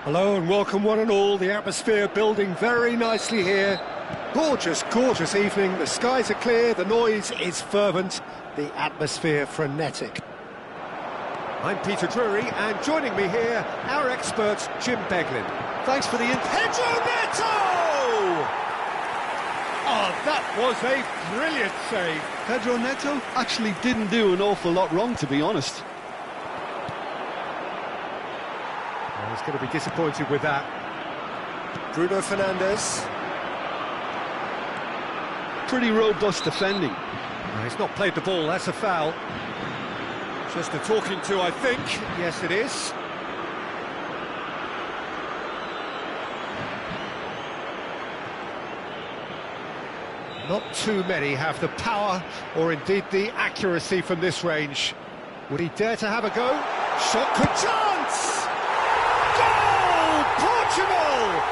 Hello and welcome one and all. The atmosphere building very nicely here. Gorgeous, gorgeous evening. The skies are clear, the noise is fervent, the atmosphere frenetic. I'm Peter Drury, and joining me here, our expert, Jim Beglin. Thanks for the Pedro Neto! Oh, that was a brilliant save. Pedro Neto actually didn't do an awful lot wrong, to be honest. He's going to be disappointed with that. Bruno Fernandes. Pretty robust defending. No, he's not played the ball, that's a foul. Just a talking to, I think. Yes, it is. Not too many have the power or indeed the accuracy from this range. Would he dare to have a go? Shot could chance! Goal! Portugal!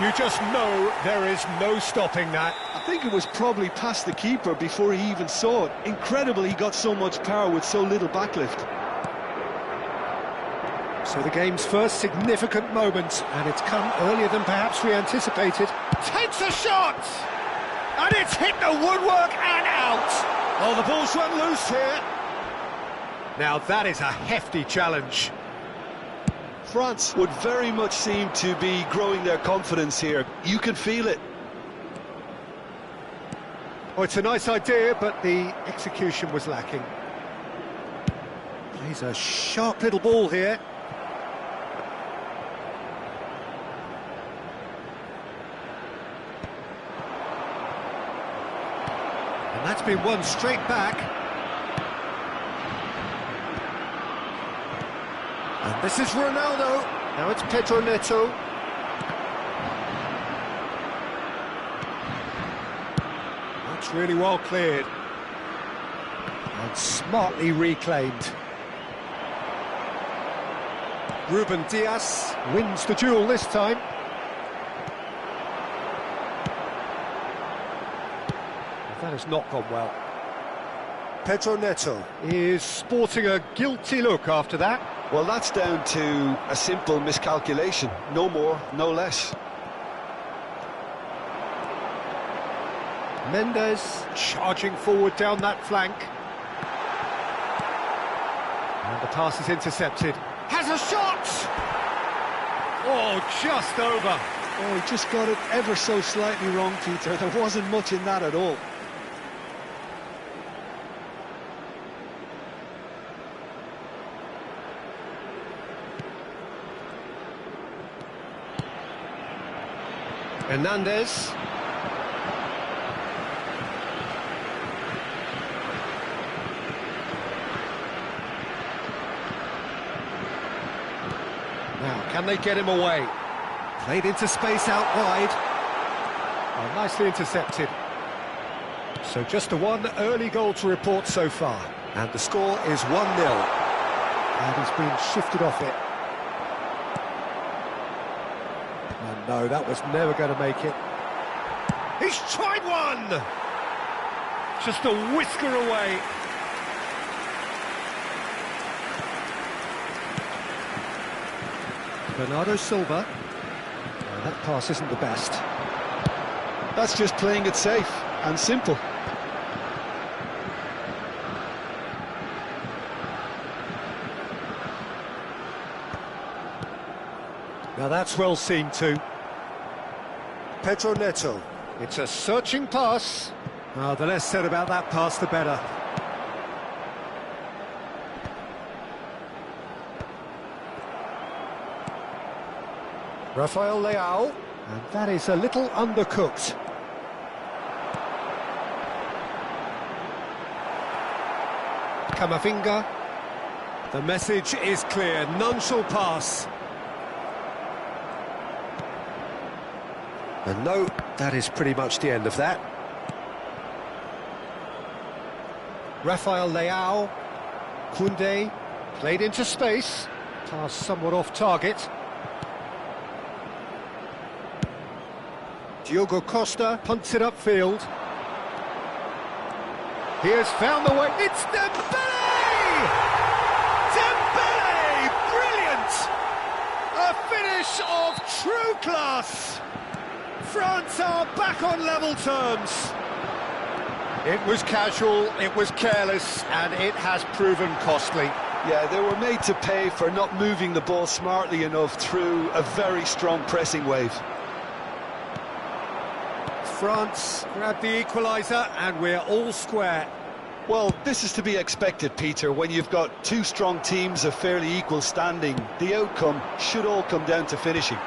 You just know there is no stopping that. I think it was probably past the keeper before he even saw it. Incredible he got so much power with so little backlift. So the game's first significant moment, and it's come earlier than perhaps we anticipated. Takes a shot! And it's hit the woodwork and out! Oh, the ball's run loose here. Now that is a hefty challenge. France would very much seem to be growing their confidence here. You can feel it. Oh, it's a nice idea, but the execution was lacking. Plays a sharp little ball here. And that's been won straight back. And this is Ronaldo. Now it's Pedro Neto. That's really well cleared. And smartly reclaimed. Ruben Dias wins the duel this time. That has not gone well. Pedro Neto is sporting a guilty look after that. Well, that's down to a simple miscalculation. No more, no less. Mendes charging forward down that flank. And the pass is intercepted. Has a shot! Oh, just over. Oh, he just got it ever so slightly wrong, Peter. There wasn't much in that at all. Hernandez. Now, can they get him away? Played into space out wide. Oh, nicely intercepted. So just the one early goal to report so far. And the score is 1-0. And he's been shifted off it. Oh, no, that was never going to make it. He's tried one! Just a whisker away. Bernardo Silva. Oh, that pass isn't the best. That's just playing it safe and simple. Now that's well seen too. Pedro Neto. It's a searching pass. Oh, the less said about that pass, the better. Rafael Leao. And that is a little undercooked. Camavinga. The message is clear. None shall pass. And no, that is pretty much the end of that. Rafael Leao. Koundé. Played into space. Pass somewhat off target. Diogo Costa punts it upfield. He has found the way. It's Dembele! Dembele! Brilliant! finish of true class. France are back on level terms. It was casual, it was careless, and it has proven costly. Yeah, they were made to pay for not moving the ball smartly enough through a very strong pressing wave. France grabbed the equaliser, and we're all square. Well, this is to be expected, Peter. When you've got two strong teams of fairly equal standing, the outcome should all come down to finishing.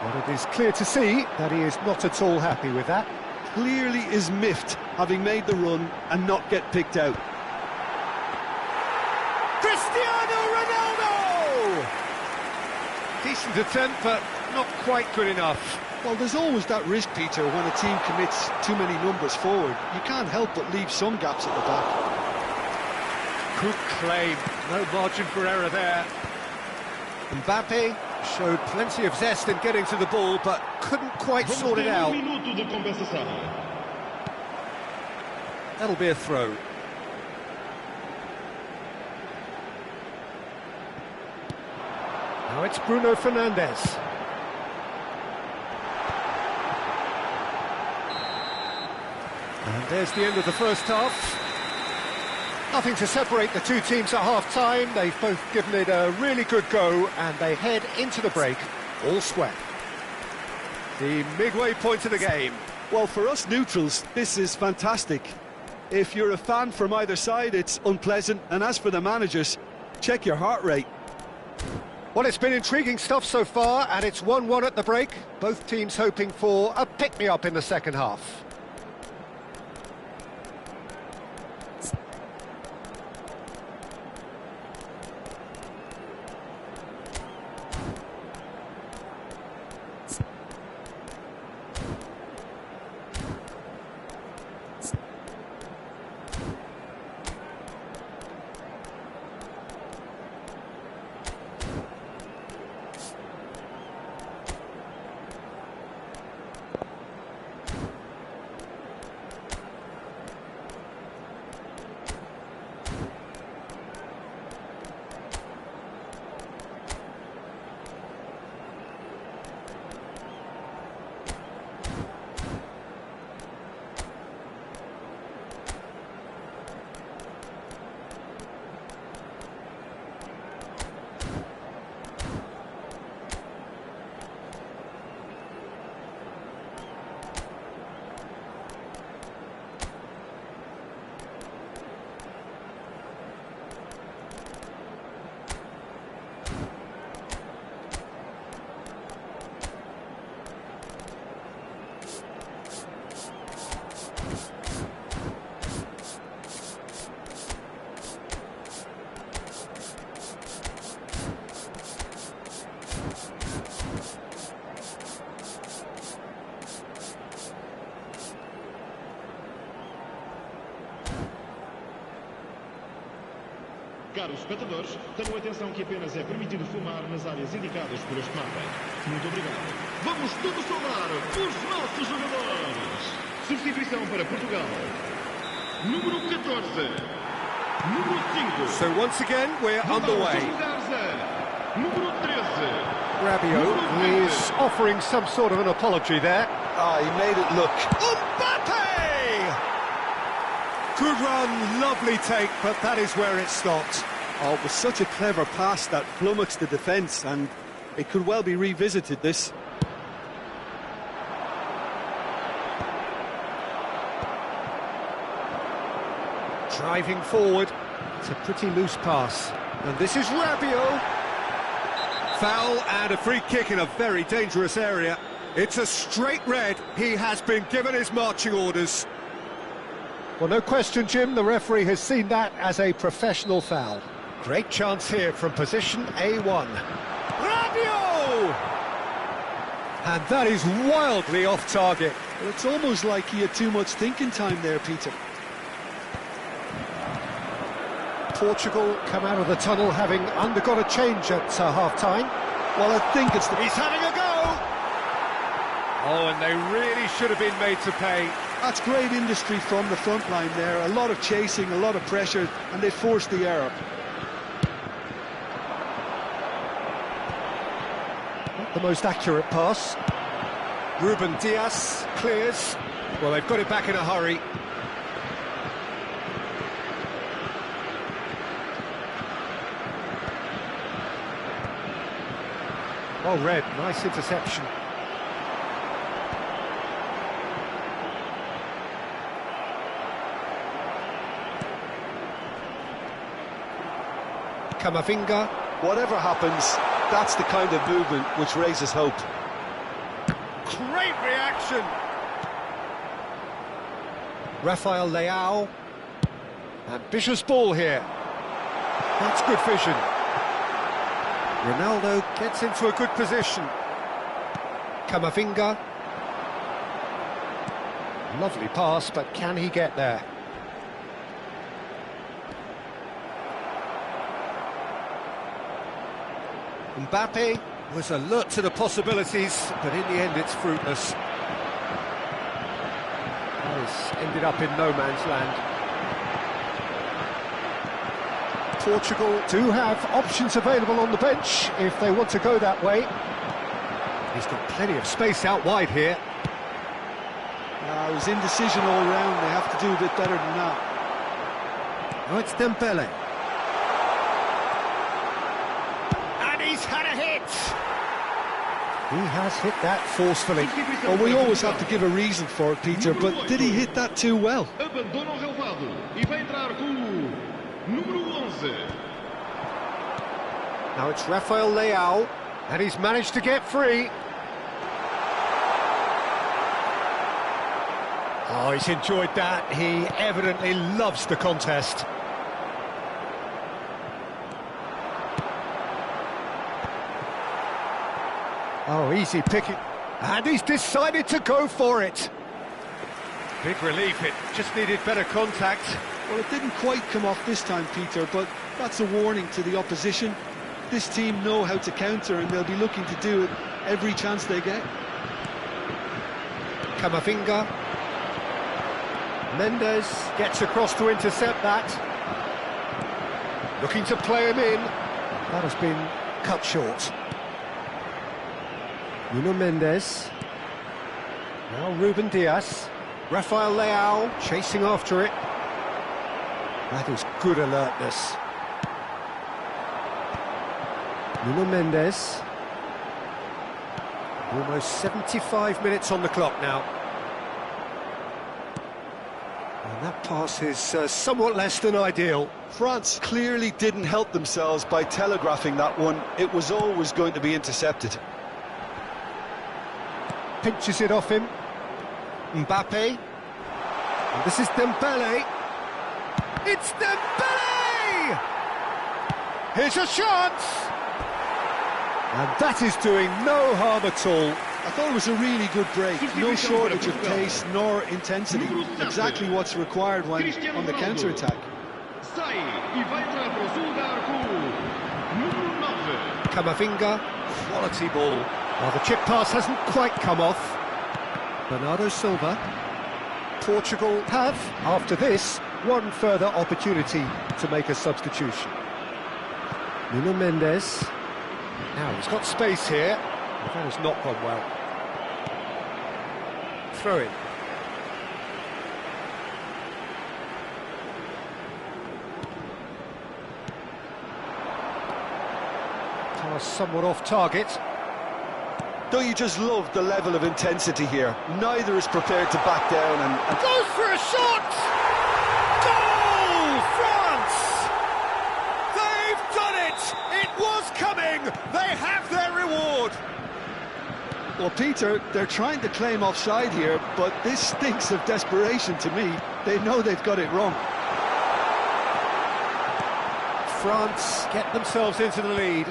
But it is clear to see that he is not at all happy with that. Clearly is miffed, having made the run and not get picked out. Cristiano Ronaldo! Decent attempt, but not quite good enough. Well, there's always that risk, Peter, when a team commits too many numbers forward. You can't help but leave some gaps at the back. Good claim, no margin for error there. Mbappe showed plenty of zest in getting to the ball, but couldn't quite sort it out. That'll be a throw. Now it's Bruno Fernandes. And there's the end of the first half. Nothing to separate the two teams at half-time. They've both given it a really good go, and they head into the break all square. The midway point of the game. Well, for us neutrals, this is fantastic. If you're a fan from either side, it's unpleasant. And as for the managers, check your heart rate. Well, it's been intriguing stuff so far, and it's 1-1 at the break. Both teams hoping for a pick-me-up in the second half. Caros espectadores, tenham atenção que apenas é permitido fumar nas áreas indicadas por este mapa. Muito obrigado. Vamos todos saudar os nossos jogadores. Substituição para Portugal. Número 14. Número 5. So once again, we're underway. Número 13. Rabiot is offering some sort of an apology there. He made it look. Mbappe! Good run, lovely take, but that is where it stopped. Oh, it was such a clever pass that flummoxed the defence, and it could well be revisited, this. Driving forward, it's a pretty loose pass. And this is Rabiot. Foul and a free kick in a very dangerous area. It's a straight red. He has been given his marching orders. Well, no question, Jim, the referee has seen that as a professional foul. Great chance here from position A1. Rabiot! And that is wildly off target. Well, it's almost like he had too much thinking time there, Peter. Portugal come out of the tunnel having undergone a change at half-time. Well, I think it's the... He's having a go! Oh, and they really should have been made to pay. That's great industry from the front line there. A lot of chasing, a lot of pressure, and they forced the error. Not the most accurate pass. Ruben Diaz clears. Well, they've got it back in a hurry. Well read, nice interception. Camavinga. Whatever happens, that's the kind of movement which raises hope. Great reaction! Rafael Leao. Ambitious ball here. That's good vision. Ronaldo gets into a good position. Camavinga. Lovely pass, but can he get there? Mbappe was alert to the possibilities, but in the end it's fruitless. Paris ended up in no man's land. Portugal do have options available on the bench if they want to go that way. He's got plenty of space out wide here. It was indecision all round. They have to do a bit better than that. Now it's Dembele. And he's had a hit! He has hit that forcefully. Well, we always have to give a reason for it, Peter, but did he hit that too well? Abandona o relvado e vai entrar com o número 11. Now it's Rafael Leao, and he's managed to get free. Oh, he's enjoyed that. He evidently loves the contest. Oh, easy picking. And he's decided to go for it. Big relief, it just needed better contact. Well, it didn't quite come off this time, Peter, but that's a warning to the opposition. This team know how to counter, and they'll be looking to do it every chance they get. Camavinga. Mendes gets across to intercept that. Looking to play him in. That has been cut short. Nuno Mendes. Now Ruben Diaz. Rafael Leao chasing after it. That is good alertness. Nuno Mendes. Almost 75 minutes on the clock now. And that pass is somewhat less than ideal. France clearly didn't help themselves by telegraphing that one. It was always going to be intercepted. Pinches it off him. Mbappe. And this is Dembele. It's Dembele! Here's a chance! And that is doing no harm at all. I thought it was a really good break. No shortage of pace nor intensity. Exactly what's required when on the counter-attack. Sai e vai entrar para o seu lugar com o número 9. Camavinga. Quality ball. Well, the chip pass hasn't quite come off. Bernardo Silva. Portugal have, after this, one further opportunity to make a substitution. Nuno Mendes. Now he's got space here. But that has not gone well. Throw in. Pass somewhat off target. Don't you just love the level of intensity here? Neither is prepared to back down and goes for a shot! Goal! France! They've done it! It was coming! They have their reward! Well, Peter, they're trying to claim offside here, but this stinks of desperation to me. They know they've got it wrong. France get themselves into the lead.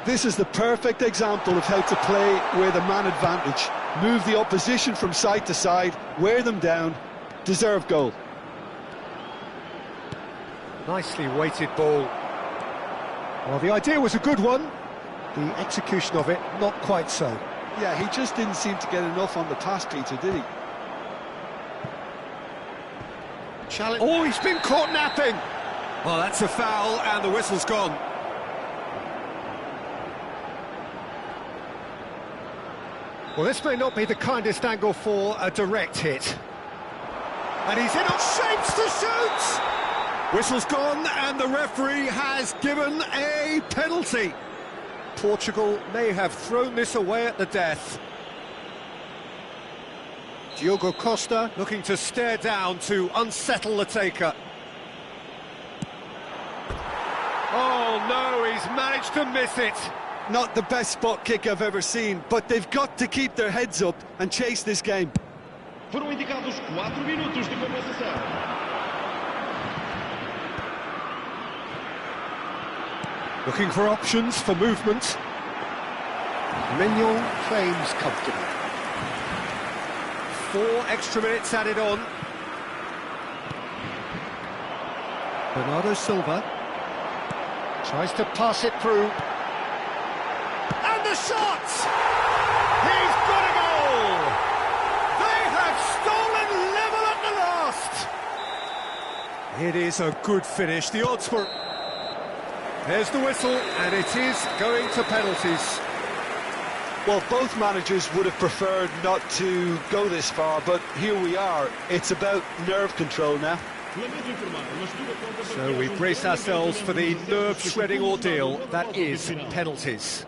This is the perfect example of how to play with a man advantage. Move the opposition from side to side, wear them down, deserve goal. Nicely weighted ball. Well, the idea was a good one. The execution of it, not quite so. Yeah, he just didn't seem to get enough on the pass, Peter, did he? Challenge. Oh, he's been caught napping! Well, that's a foul, and the whistle's gone. Well, this may not be the kindest angle for a direct hit. And he's in on shapes to shoot! Whistle's gone, and the referee has given a penalty. Portugal may have thrown this away at the death. Diogo Costa looking to stare down to unsettle the taker. Oh no, he's managed to miss it. Not the best spot kick I've ever seen, but they've got to keep their heads up and chase this game. Foram indicados 4 minutos de compensação. Looking for options for movement. Mignon claims comfortably. 4 extra minutes added on. Bernardo Silva tries to pass it through. And the shot! He's got a goal! They have stolen level at the last! It is a good finish. The odds were... There's the whistle, and it is going to penalties. Well, both managers would have preferred not to go this far, but here we are. It's about nerve control now. So we brace ourselves for the nerve-shredding ordeal that is penalties.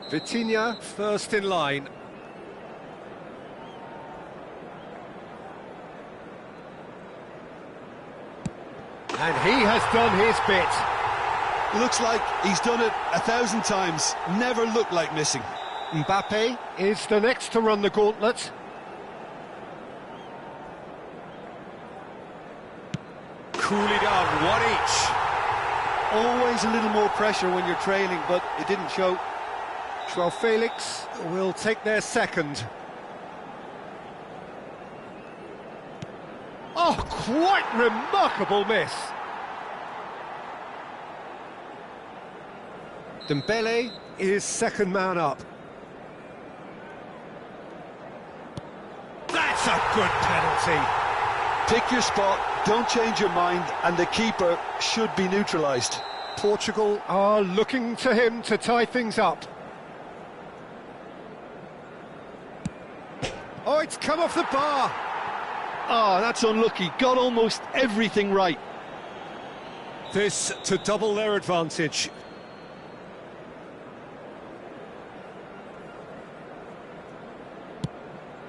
Vitinha first in line. And he has done his bit. Looks like he's done it 1,000 times. Never looked like missing. Mbappe is the next to run the gauntlet. Coolly done, 1 each. Always a little more pressure when you're trailing, but it didn't show. Joao Felix will take their second. Oh, quite remarkable miss. Dembele is second man up. That's a good penalty. Pick your spot, don't change your mind, and the keeper should be neutralised. Portugal are looking to him to tie things up. Oh, it's come off the bar. Oh, that's unlucky. Got almost everything right. This to double their advantage.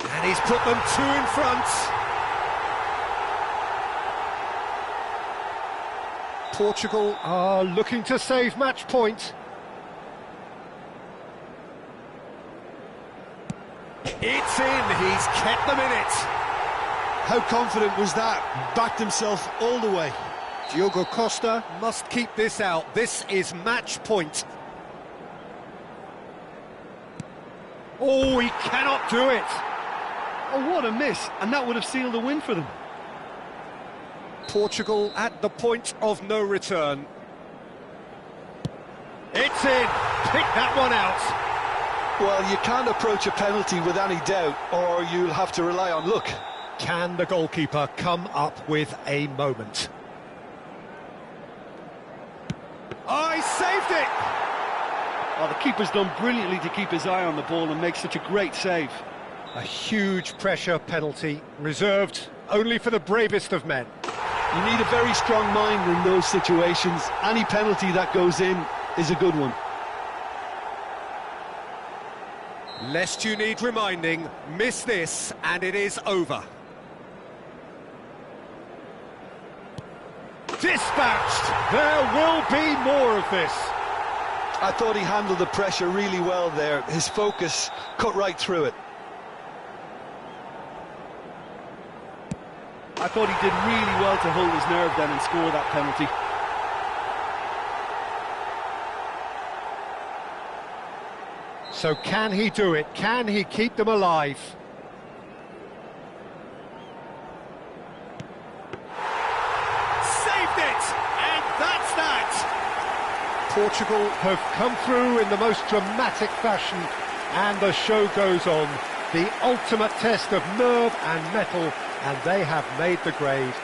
And he's put them 2 in front. Portugal are looking to save match point. It's in, he's kept them in it. How confident was that? Backed himself all the way. Diogo Costa must keep this out. This is match point. Oh, he cannot do it. Oh, what a miss, and that would have sealed the win for them. Portugal at the point of no return. It's in, pick that one out. Well, you can't approach a penalty with any doubt, or you'll have to rely on luck. Can the goalkeeper come up with a moment? Oh, he saved it! Well, the keeper's done brilliantly to keep his eye on the ball and make such a great save. A huge pressure penalty, reserved only for the bravest of men. You need a very strong mind in those situations. Any penalty that goes in is a good one. Lest you need reminding, miss this and it is over. Dispatched! There will be more of this. I thought he handled the pressure really well there. His focus cut right through it. I thought he did really well to hold his nerve then and score that penalty. So can he do it? Can he keep them alive? Saved it! And that's that! Portugal have come through in the most dramatic fashion, and the show goes on. The ultimate test of nerve and mettle, and they have made the grade.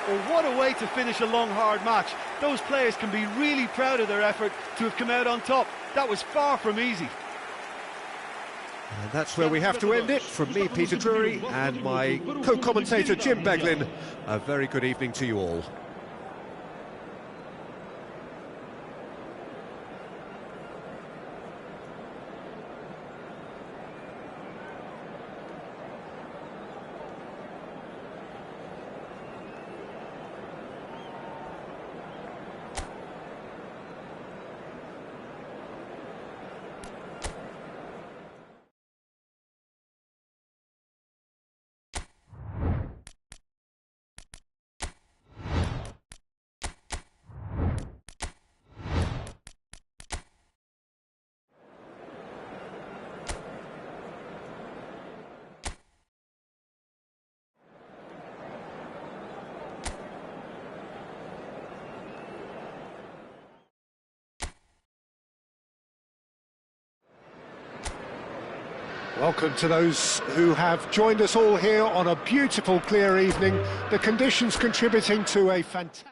Well, what a way to finish a long, hard match. Those players can be really proud of their effort to have come out on top. That was far from easy. And that's where we have to end it. From me, Peter Drury, and my co-commentator, Jim Beglin. A very good evening to you all. Welcome to those who have joined us all here on a beautiful, clear evening. The conditions contributing to a fantastic...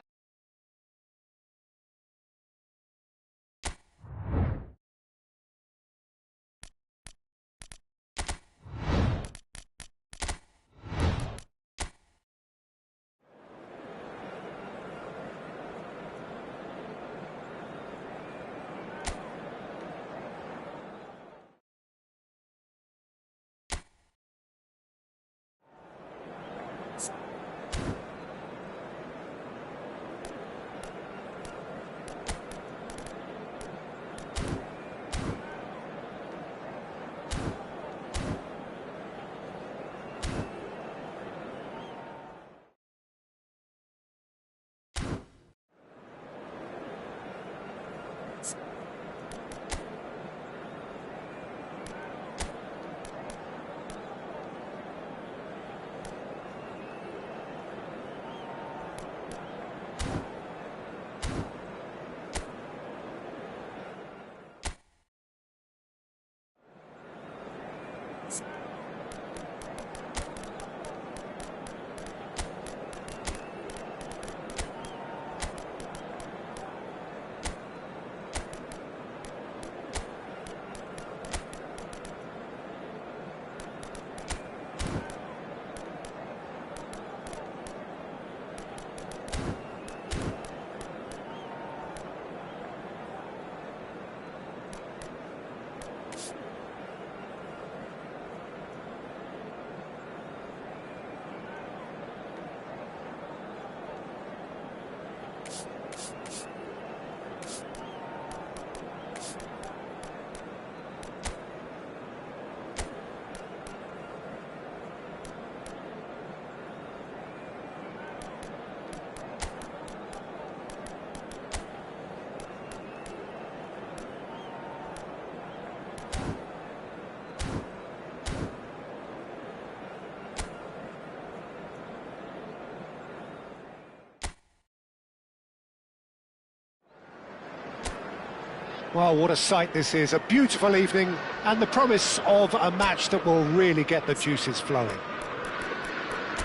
Well, what a sight this is, a beautiful evening, and the promise of a match that will really get the juices flowing.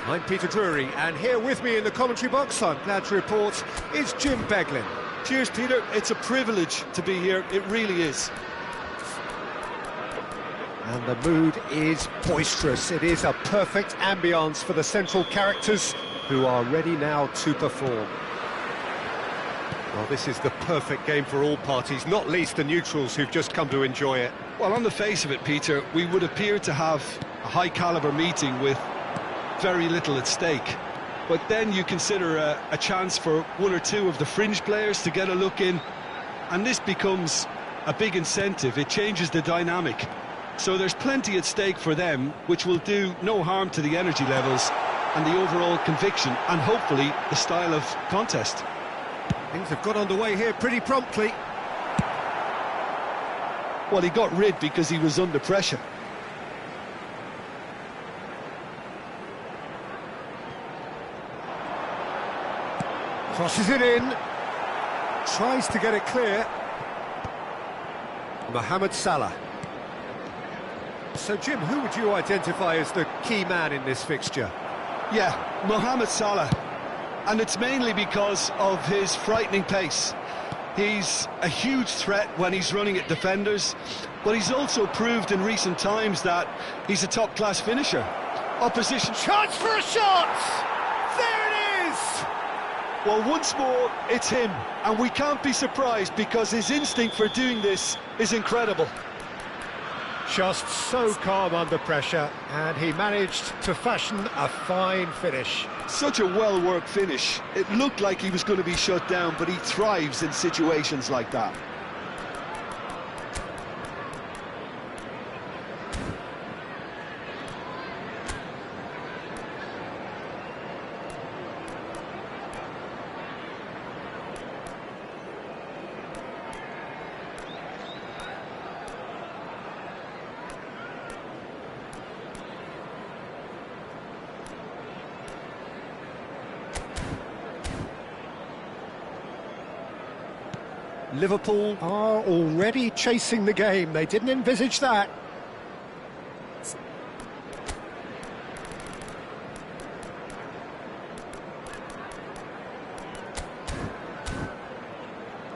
I'm Peter Drury, and here with me in the commentary box, I'm glad to report, is Jim Beglin. Cheers, Peter. It's a privilege to be here. It really is. And the mood is boisterous. It is a perfect ambience for the central characters who are ready now to perform. Well, this is the perfect game for all parties, not least the neutrals who've just come to enjoy it. Well, on the face of it, Peter, we would appear to have a high-caliber meeting with very little at stake. But then you consider a chance for one or two of the fringe players to get a look in, and this becomes a big incentive. It changes the dynamic. So there's plenty at stake for them, which will do no harm to the energy levels and the overall conviction, and hopefully the style of contest. Things have got underway here pretty promptly. Well, he got rid because he was under pressure. Crosses it in. Tries to get it clear. Mohamed Salah. So, Jim, who would you identify as the key man in this fixture? Yeah, Mohamed Salah. And it's mainly because of his frightening pace. He's a huge threat when he's running at defenders, but he's also proved in recent times that he's a top-class finisher. Opposition... Chance for a shot! There it is! Well, once more, it's him, and we can't be surprised because his instinct for doing this is incredible. Just so calm under pressure, and he managed to fashion a fine finish. Such a well-worked finish. It looked like he was going to be shut down, but he thrives in situations like that. Liverpool are already chasing the game. They didn't envisage that.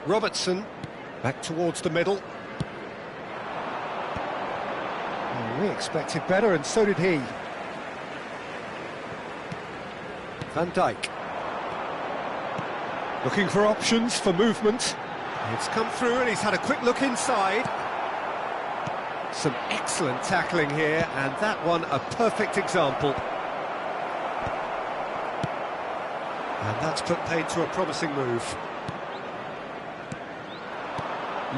Robertson, back towards the middle. Oh, we expected better, and so did he. Van Dijk. Looking for options for movement. It's come through and he's had a quick look inside. Some excellent tackling here, and that one a perfect example. And that's put paid to a promising move.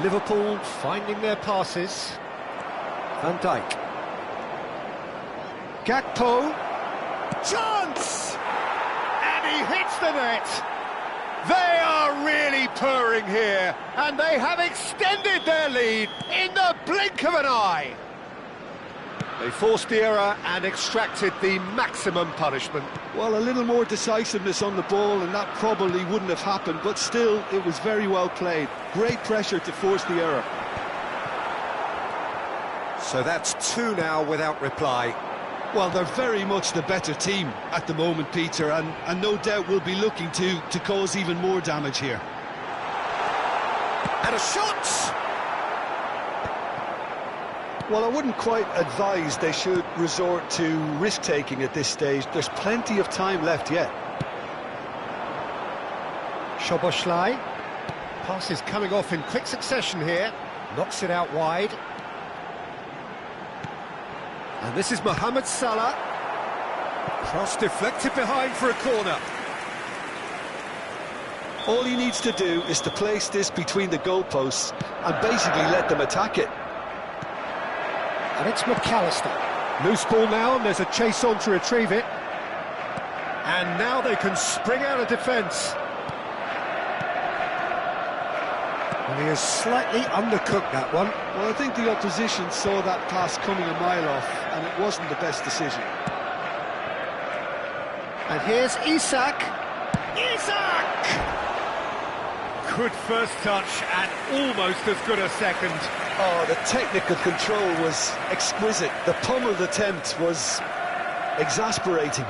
Liverpool finding their passes. Van Dijk. Gakpo. Chance! And he hits the net! They are really purring here, and they have extended their lead in the blink of an eye. They forced the error and extracted the maximum punishment. Well, a little more decisiveness on the ball, and that probably wouldn't have happened, but still, it was very well played. Great pressure to force the error. So that's 2 now without reply. Well, they're very much the better team at the moment, Peter, and no doubt will be looking to cause even more damage here. And a shot! Well, I wouldn't quite advise they should resort to risk-taking at this stage. There's plenty of time left yet. Szoboszlai. Pass is coming off in quick succession here. Knocks it out wide. And this is Mohamed Salah. Cross deflected behind for a corner. All he needs to do is to place this between the goalposts and basically let them attack it. And it's McAllister. Loose ball now, and there's a chase on to retrieve it. And now they can spring out of defence. And he has slightly undercooked that one. Well, I think the opposition saw that pass coming a mile off, and it wasn't the best decision. And here's Isak. Isak! Good first touch and almost as good a second. Oh, the technical control was exquisite. The pummeled attempt was exasperating.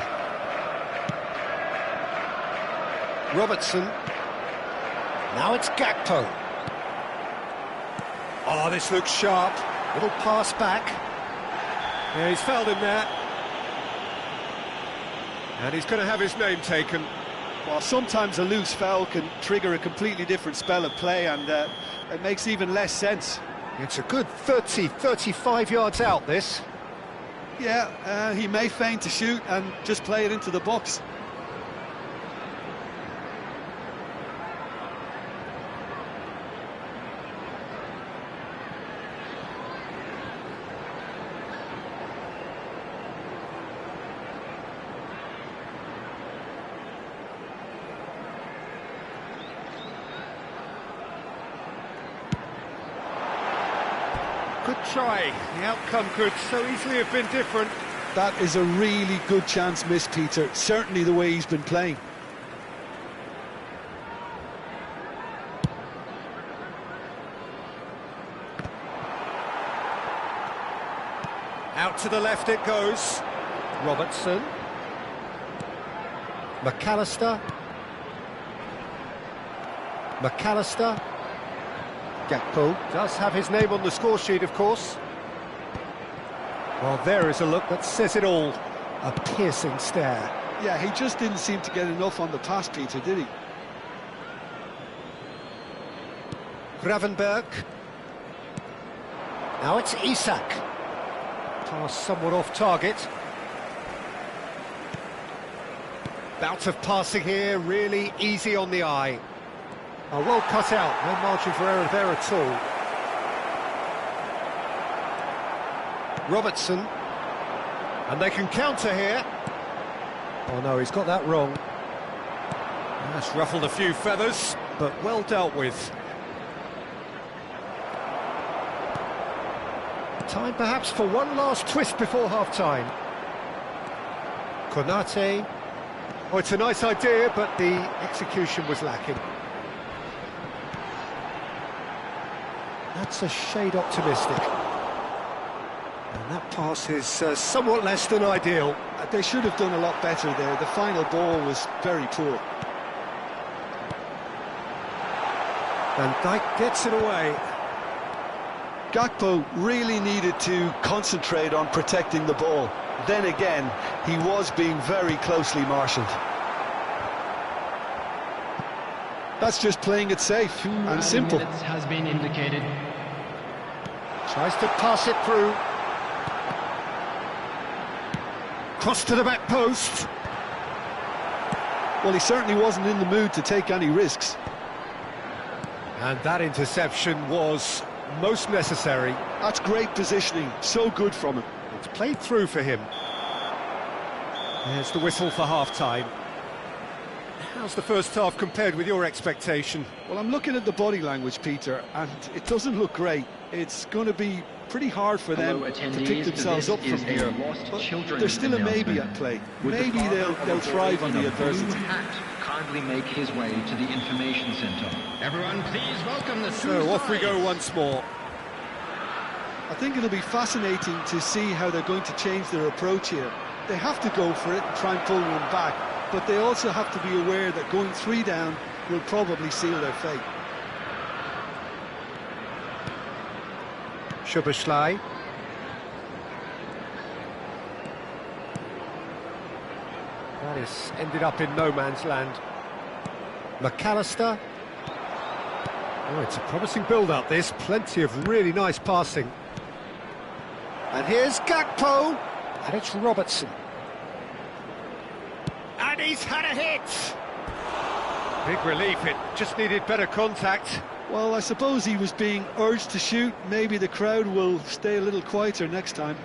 Robertson. Now it's Gakpo. Oh, this looks sharp. Little pass back. Yeah, he's fouled him there. And he's going to have his name taken. Well, sometimes a loose foul can trigger a completely different spell of play, and it makes even less sense. It's a good 30, 35 yards out, this. Yeah, he may feign to shoot and just play it into the box. Good try. The outcome could so easily have been different. That is a really good chance missed, Peter. Certainly the way he's been playing. Out to the left it goes. Robertson. McAllister. McAllister. Gakpo does have his name on the score sheet, of course. Well, there is a look that says it all. A piercing stare. Yeah, he just didn't seem to get enough on the pass, Peter, did he? Gravenberg. Now it's Isak. Pass somewhat off target. Bout of passing here, really easy on the eye. Oh, well cut out, no margin for error there at all. Robertson. And they can counter here. Oh no, he's got that wrong. That's ruffled a few feathers, but well dealt with. Time perhaps for one last twist before half-time. Konate. Oh, it's a nice idea, but the execution was lacking. That's a shade optimistic. And that pass is somewhat less than ideal. They should have done a lot better there. The final ball was very poor. Van Dijk gets it away. Gakpo really needed to concentrate on protecting the ball. Then again, he was being very closely marshalled. That's just playing it safe and simple. Has been indicated. Tries to pass it through. Cross to the back post. Well, he certainly wasn't in the mood to take any risks. And that interception was most necessary. That's great positioning, so good from him. It's played through for him. There's the whistle for half-time. How's the first half compared with your expectation? Well, I'm looking at the body language, Peter, and it doesn't look great. It's going to be pretty hard for them to pick themselves up from here. But there's still a maybe at play. Maybe they'll thrive on the adversity. Kindly make his way to the information centre. Everyone, please welcome the So off we go once more. I think it'll be fascinating to see how they're going to change their approach here. They have to go for it and try and pull one back, but they also have to be aware that going 3 down will probably seal their fate. Szoboszlai. That is ended up in no man's land. McAllister. Oh, it's a promising build-up, this. Plenty of really nice passing. And here's Gakpo. And it's Robertson. And he's had a hit! Big relief, it just needed better contact. Well, I suppose he was being urged to shoot. Maybe the crowd will stay a little quieter next time.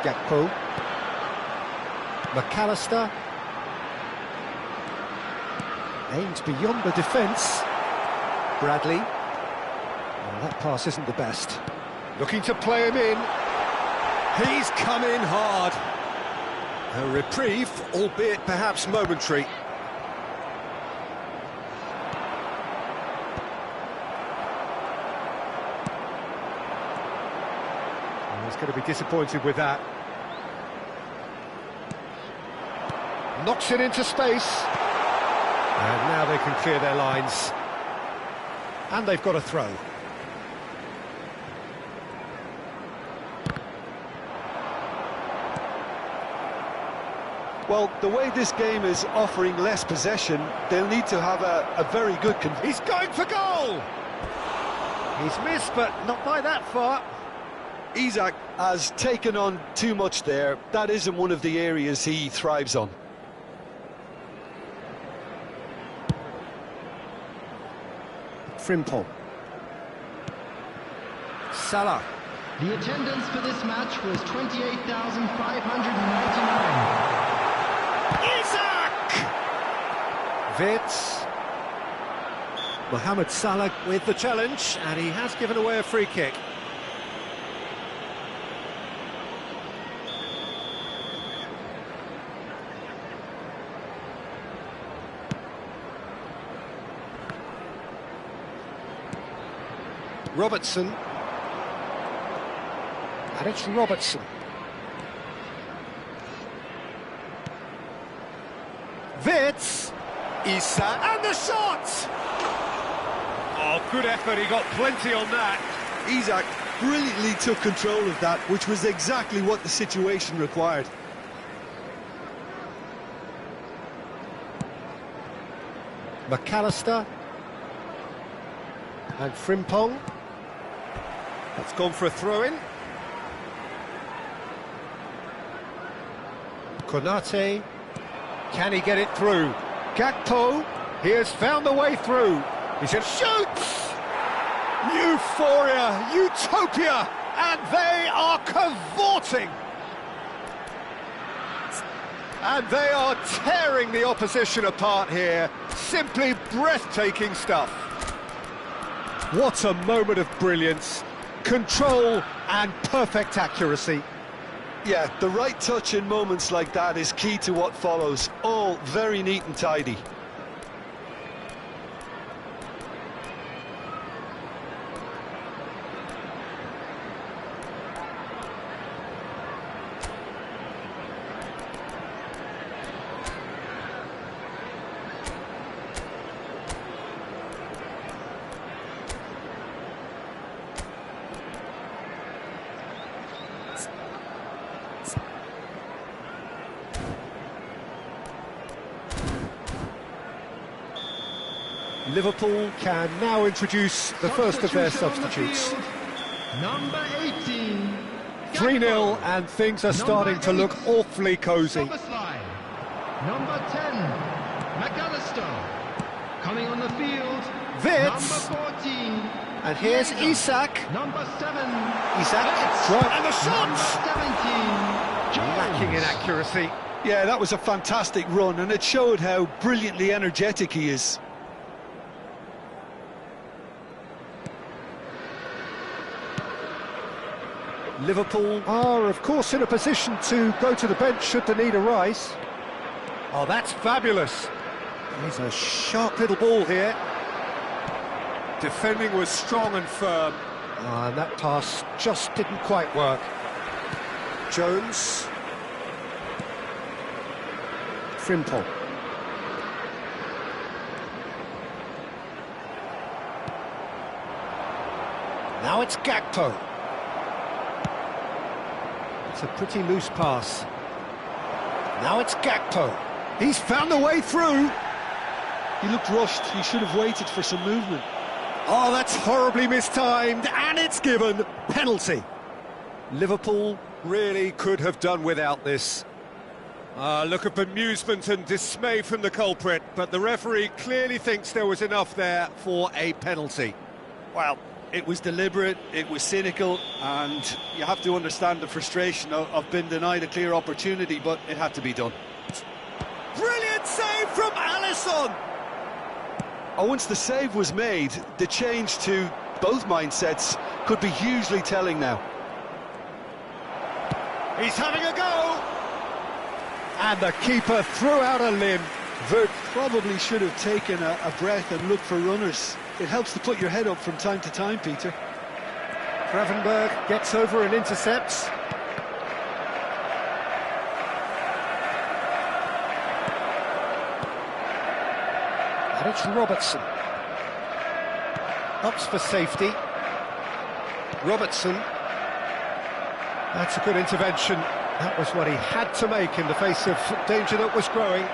Gakpo. McAllister. Aims beyond the defence. Bradley. Well, that pass isn't the best. Looking to play him in. He's come in hard. A reprieve, albeit perhaps momentary. Well, he's going to be disappointed with that. Knocks it into space. And now they can clear their lines. And they've got a throw. Well, the way this game is offering less possession, they'll need to have a very good... He's going for goal! He's missed, but not by that far. Isak has taken on too much there. That isn't one of the areas he thrives on. Frimpong. Salah. The attendance for this match was 28,599. Isak! Wits. Mohamed Salah with the challenge, and he has given away a free kick. Robertson. And it's Robertson. Wits. Issa, and the shot! Oh, good effort, he got plenty on that. Isak brilliantly took control of that, which was exactly what the situation required. McAllister. And Frimpong. That's gone for a throw-in. Konate. Can he get it through? Gakpo, he has found the way through. He said, shoots! Euphoria, utopia, and they are cavorting. And they are tearing the opposition apart here. Simply breathtaking stuff. What a moment of brilliance. Control and perfect accuracy. Yeah, the right touch in moments like that is key to what follows. All very neat and tidy. Liverpool can now introduce the first of their substitutes. Number 18. 3-0 and things are starting to look awfully cosy. Number 10, McAllister. Coming on the field. Wits. Number 14. And here's Isak. Number 7. Isak, right, and the Number shot! 17. Jones. Lacking in accuracy. Yeah, that was a fantastic run, and it showed how brilliantly energetic he is. Liverpool are, of course, in a position to go to the bench should the need arise. Oh, that's fabulous. He's a sharp little ball here. Defending was strong and firm. Oh, and that pass just didn't quite work. Jones. Frimpong. Now it's Gakpo. It's a pretty loose pass. Now it's Gakpo. He's found the way through. He looked rushed. He should have waited for some movement. Oh, that's horribly mistimed, and it's given. Penalty. Liverpool really could have done without this. Look of bemusement and dismay from the culprit, but the referee clearly thinks there was enough there for a penalty. Well, it was deliberate, it was cynical, and you have to understand the frustration of being denied a clear opportunity, but it had to be done. Brilliant save from Alisson! Oh, once the save was made, the change to both mindsets could be hugely telling now. He's having a go! And the keeper threw out a limb. Vert probably should have taken a breath and looked for runners. It helps to put your head up from time to time, Peter. Gravenberg gets over and intercepts. And it's Robertson. Ups for safety. Robertson. That's a good intervention. That was what he had to make in the face of danger that was growing.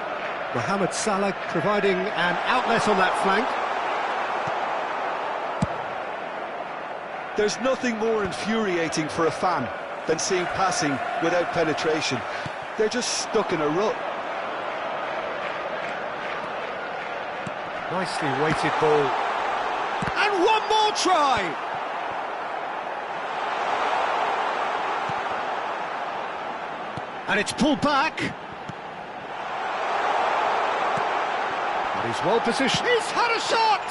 Mohamed Salah providing an outlet on that flank. There's nothing more infuriating for a fan than seeing passing without penetration. They're just stuck in a rut. Nicely weighted ball. And one more try! And it's pulled back. But he's well positioned. He's had a shot!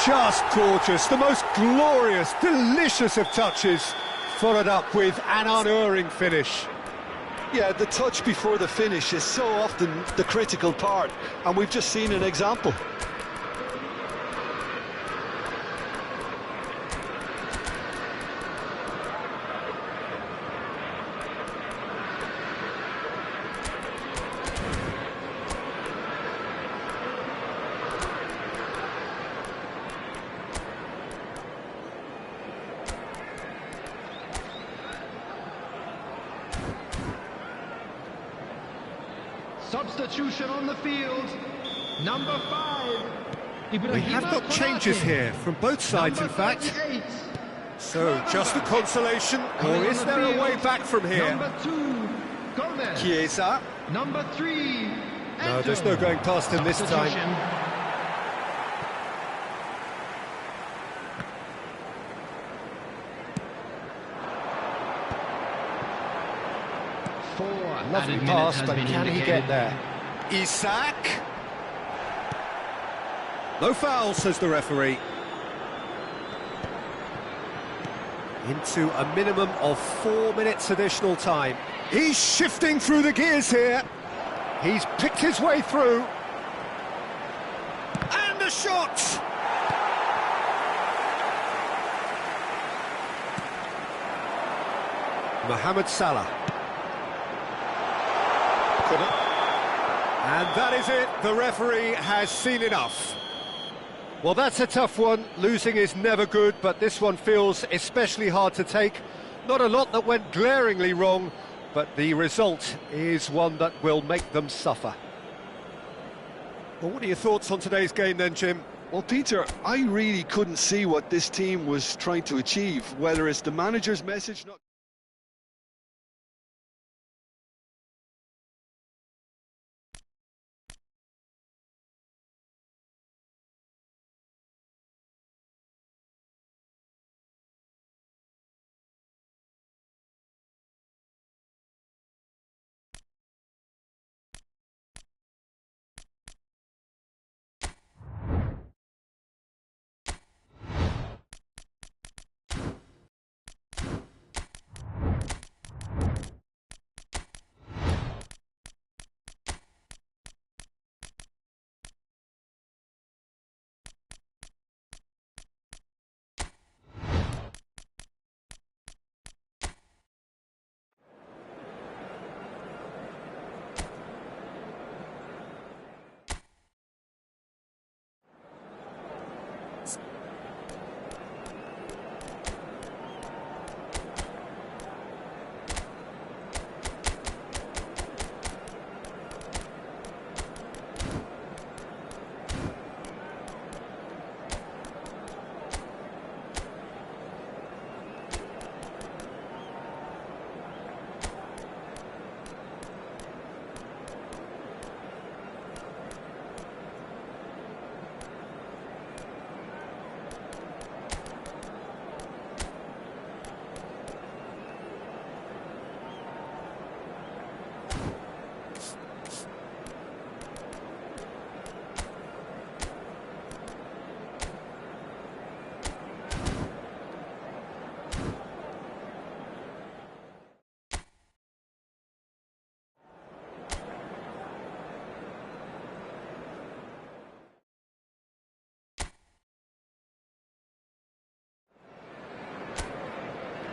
Just gorgeous, the most glorious, delicious of touches, followed up with an unerring finish. Yeah, the touch before the finish is so often the critical part, and we've just seen an example. Substitution on the field, number 5. We have got changes here from both sides, in fact. So, just a consolation, or is there a way back from here? Number 2, Gomez. Chiesa. Number 3, No, there's no going past him this time. Lovely pass, but can he get there? Isak! No foul, says the referee. Into a minimum of 4 minutes additional time. He's shifting through the gears here. He's picked his way through. And a shot! Mohamed Salah. And that is it, the referee has seen enough. Well, that's a tough one. Losing is never good, but this one feels especially hard to take. Not a lot that went glaringly wrong, but the result is one that will make them suffer. Well, what are your thoughts on today's game then, Jim? Well, Peter, I really couldn't see what this team was trying to achieve, whether it's the manager's message...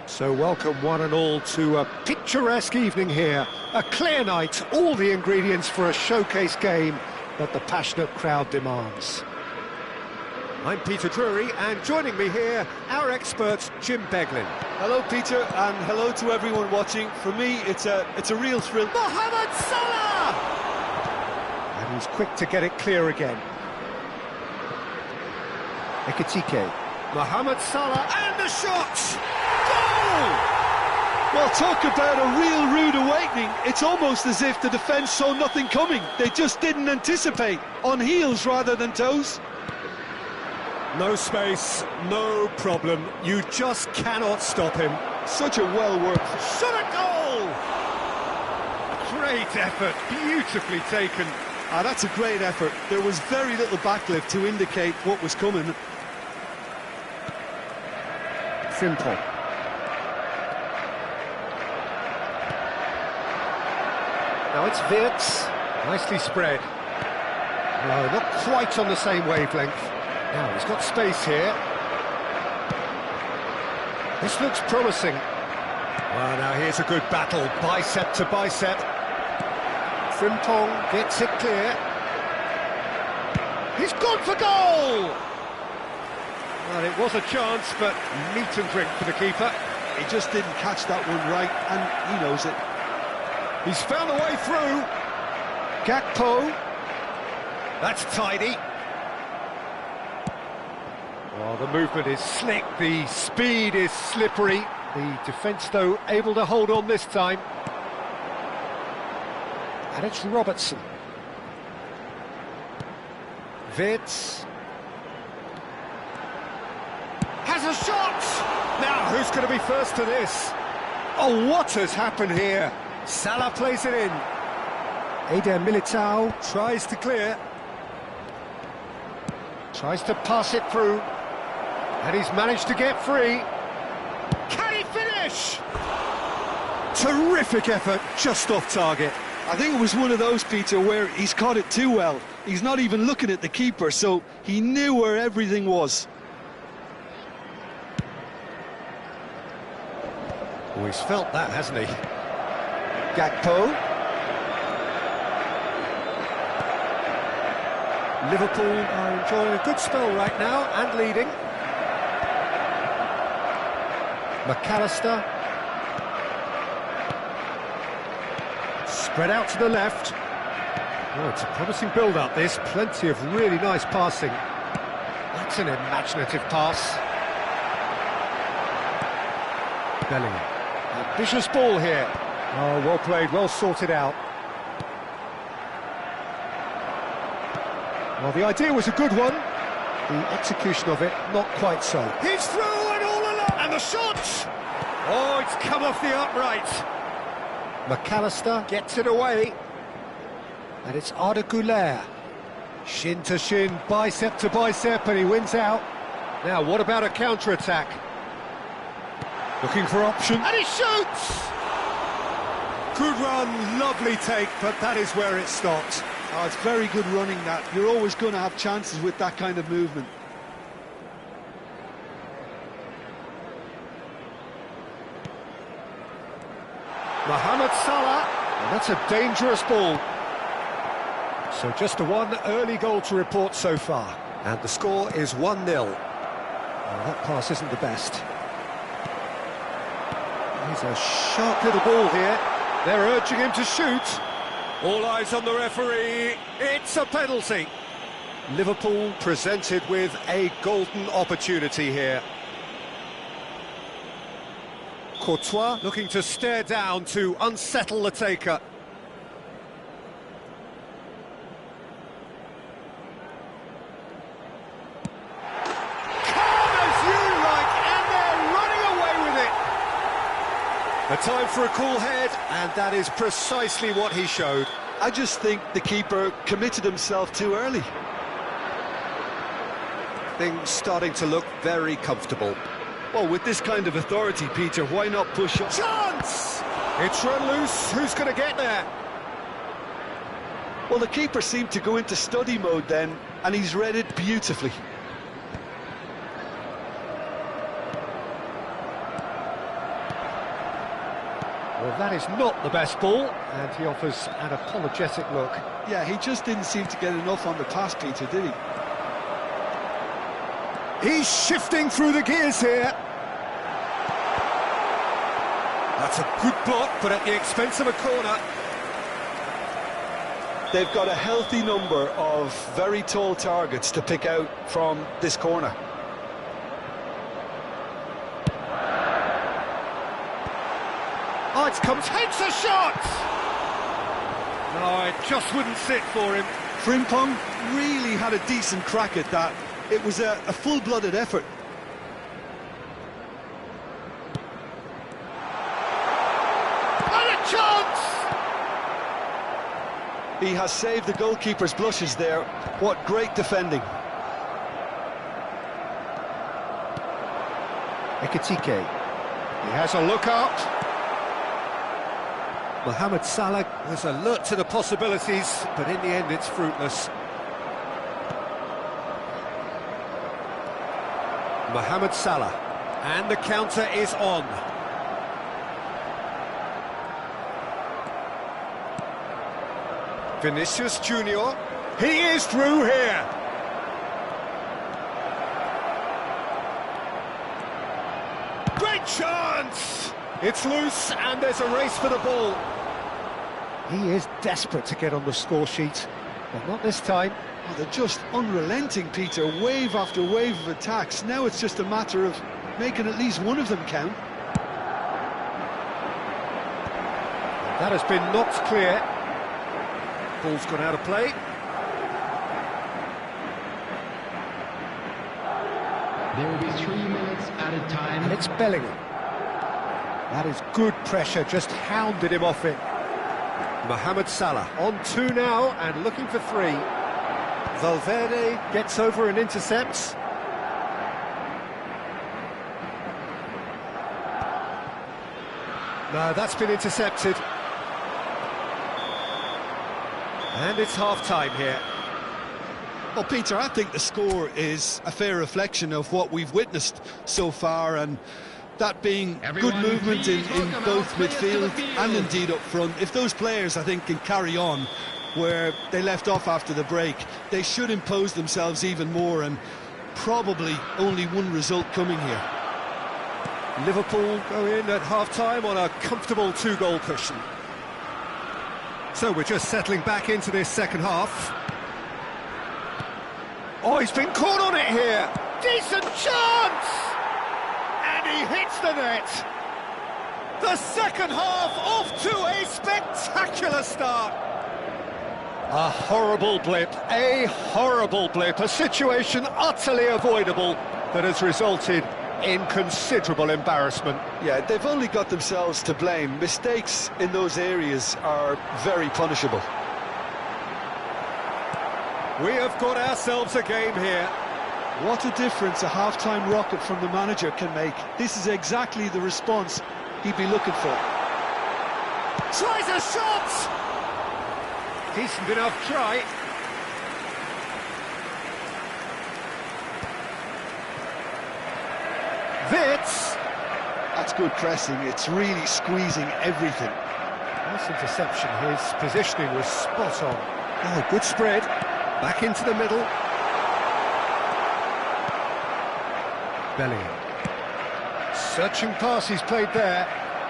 So welcome one and all to a picturesque evening here. A clear night, all the ingredients for a showcase game that the passionate crowd demands. I'm Peter Drury, and joining me here, our expert, Jim Beglin. Hello, Peter, and hello to everyone watching. For me, it's a real thrill. Mohamed Salah! And he's quick to get it clear again. Ekitike. Mohamed Salah, and the shot! Goal! Well, talk about a real rude awakening. It's almost as if the defence saw nothing coming. They just didn't anticipate. On heels rather than toes. No space, no problem. You just cannot stop him. Such a well-worked shot at goal! Great effort, beautifully taken. That's a great effort. There was very little backlift to indicate what was coming. Frimpong. Now it's Wirtz, nicely spread. No, not quite on the same wavelength. Now he's got space here. This looks promising. Well, now here's a good battle, bicep to bicep. Frimpong gets it clear. He's gone for goal! Well, it was a chance, but meat and drink for the keeper. He just didn't catch that one right, and he knows it. He's found a way through. Gakpo. That's tidy. Oh, the movement is slick, the speed is slippery. The defence, though, able to hold on this time. And it's Robertson. Wirtz. Has a shot! Now, who's going to be first to this? Oh, what has happened here? Salah plays it in. Eder Militao tries to clear. Tries to pass it through. And he's managed to get free. Can he finish? Terrific effort, just off target. I think it was one of those, Peter, where he's caught it too well. He's not even looking at the keeper, so he knew where everything was. Oh, he's felt that, hasn't he? Gakpo. Liverpool are enjoying a good spell right now and leading. McAllister. Spread out to the left. Oh, it's a promising build-up, this. Plenty of really nice passing. That's an imaginative pass. Bellingham. Ambitious ball here. Oh, well played, well sorted out. Well, the idea was a good one. The execution of it, not quite so. He's through and all along! And the shot! Oh, it's come off the upright. McAllister gets it away. And it's Arda Güler. Shin to shin, bicep to bicep, and he wins out. Now, what about a counter-attack? Looking for option. And he shoots! Good run, lovely take, but that is where it stopped. Oh, it's very good running, that. You're always going to have chances with that kind of movement. Mohamed Salah, and that's a dangerous ball. So just a one early goal to report so far, and the score is 1-0. Well, that pass isn't the best. He's a sharp little ball here. They're urging him to shoot. All eyes on the referee. It's a penalty. Liverpool presented with a golden opportunity here. Courtois looking to stare down to unsettle the taker. Calm as you like, and they're running away with it. A time for a cool head, and that is precisely what he showed. I just think the keeper committed himself too early. Things starting to look very comfortable. Well, with this kind of authority, Peter, why not push up? Chance! It's run loose. Who's going to get there? Well, the keeper seemed to go into study mode then, and he's read it beautifully. Well, that is not the best ball, and he offers an apologetic look. Yeah, he just didn't seem to get enough on the pass, Peter, did he? He's shifting through the gears here. That's a good block, but at the expense of a corner. They've got a healthy number of very tall targets to pick out from this corner. Oh, it comes, hits a shot! No, it just wouldn't sit for him. Frimpong really had a decent crack at that. It was a full-blooded effort. And a chance! He has saved the goalkeeper's blushes there. What great defending. Ekitike. He has a look out. Mohamed Salah was alert to the possibilities, but in the end it's fruitless. Mohamed Salah, and the counter is on. Vinicius Junior, he is through here. Great chance! It's loose and there's a race for the ball. He is desperate to get on the score sheet, but not this time. Oh, they're just unrelenting, Peter. Wave after wave of attacks. Now it's just a matter of making at least one of them count. That has been knocked clear. Ball's gone out of play. There will be 3 minutes added time. And it's Bellingham. That is good pressure, just hounded him off it. Mohamed Salah on 2 now and looking for 3. Valverde gets over and intercepts. No, that's been intercepted. And it's half-time here. Well, Peter, I think the score is a fair reflection of what we've witnessed so far, and that being good movement in both midfield and indeed up front. If those players, I think, can carry on where they left off after the break, they should impose themselves even more, and probably only one result coming here. Liverpool go in at half-time on a comfortable 2-goal cushion. So we're just settling back into this second half. Oh, he's been caught on it here. Decent chance! And he hits the net. The second half off to a spectacular start. A horrible blip, a situation utterly avoidable that has resulted in considerable embarrassment. Yeah, they've only got themselves to blame. Mistakes in those areas are very punishable. We have got ourselves a game here. What a difference a half-time rocket from the manager can make. This is exactly the response he'd be looking for. Tries a shot! Decent enough try. Wits! That's good pressing. It's really squeezing everything. Nice interception. His positioning was spot on. Oh, good spread. Back into the middle. Bellingham. Searching pass he's played there.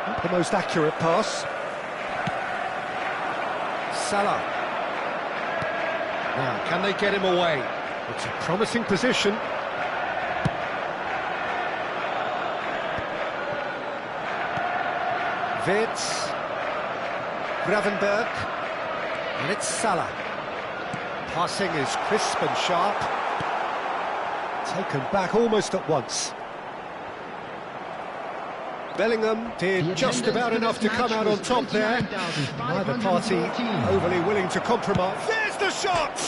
Not the most accurate pass. Salah. Now, can they get him away? It's a promising position. Wits. Gravenberg. And it's Salah. Passing is crisp and sharp. Taken back almost at once. Bellingham did just about enough to come out on top there. Neither party overly willing to compromise. There's the shot!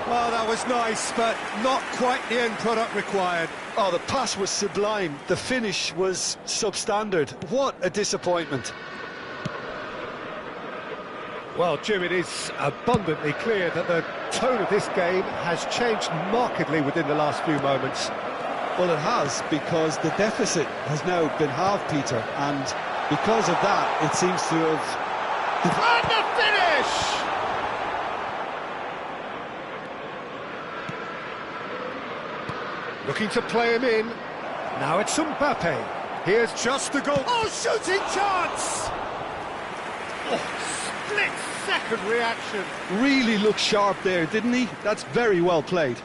Well, that was nice, but not quite the end product required. Oh, the pass was sublime. The finish was substandard. What a disappointment. Well, Jim, it is abundantly clear that the tone of this game has changed markedly within the last few moments. Well, it has, because the deficit has now been halved, Peter, and because of that, it seems to have... And the finish! Looking to play him in. Now it's Mbappe. Here's just the goal. Oh, shooting chance! Oh, split-second reaction. Really looked sharp there, didn't he? That's very well played.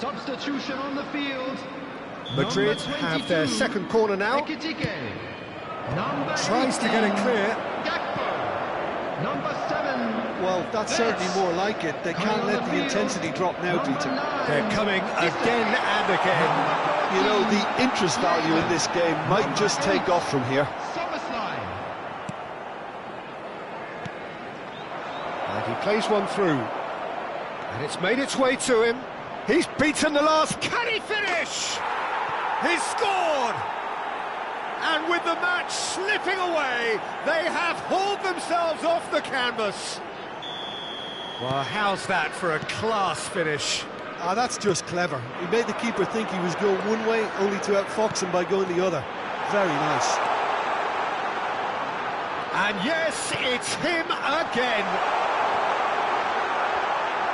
Substitution on the field. Madrid have their second corner now. Tries to get it clear. Number 7. Well, that's certainly more like it. They can't let the intensity drop now, Peter. They're coming again and again. You know, the interest value in this game might just take off from here. And he plays one through. And it's made its way to him. He's beaten the last. Can he finish? He's scored! And with the match slipping away, they have hauled themselves off the canvas. Well, how's that for a class finish? Ah, that's just clever. He made the keeper think he was going one way, only to outfox him by going the other. Very nice. And yes, it's him again.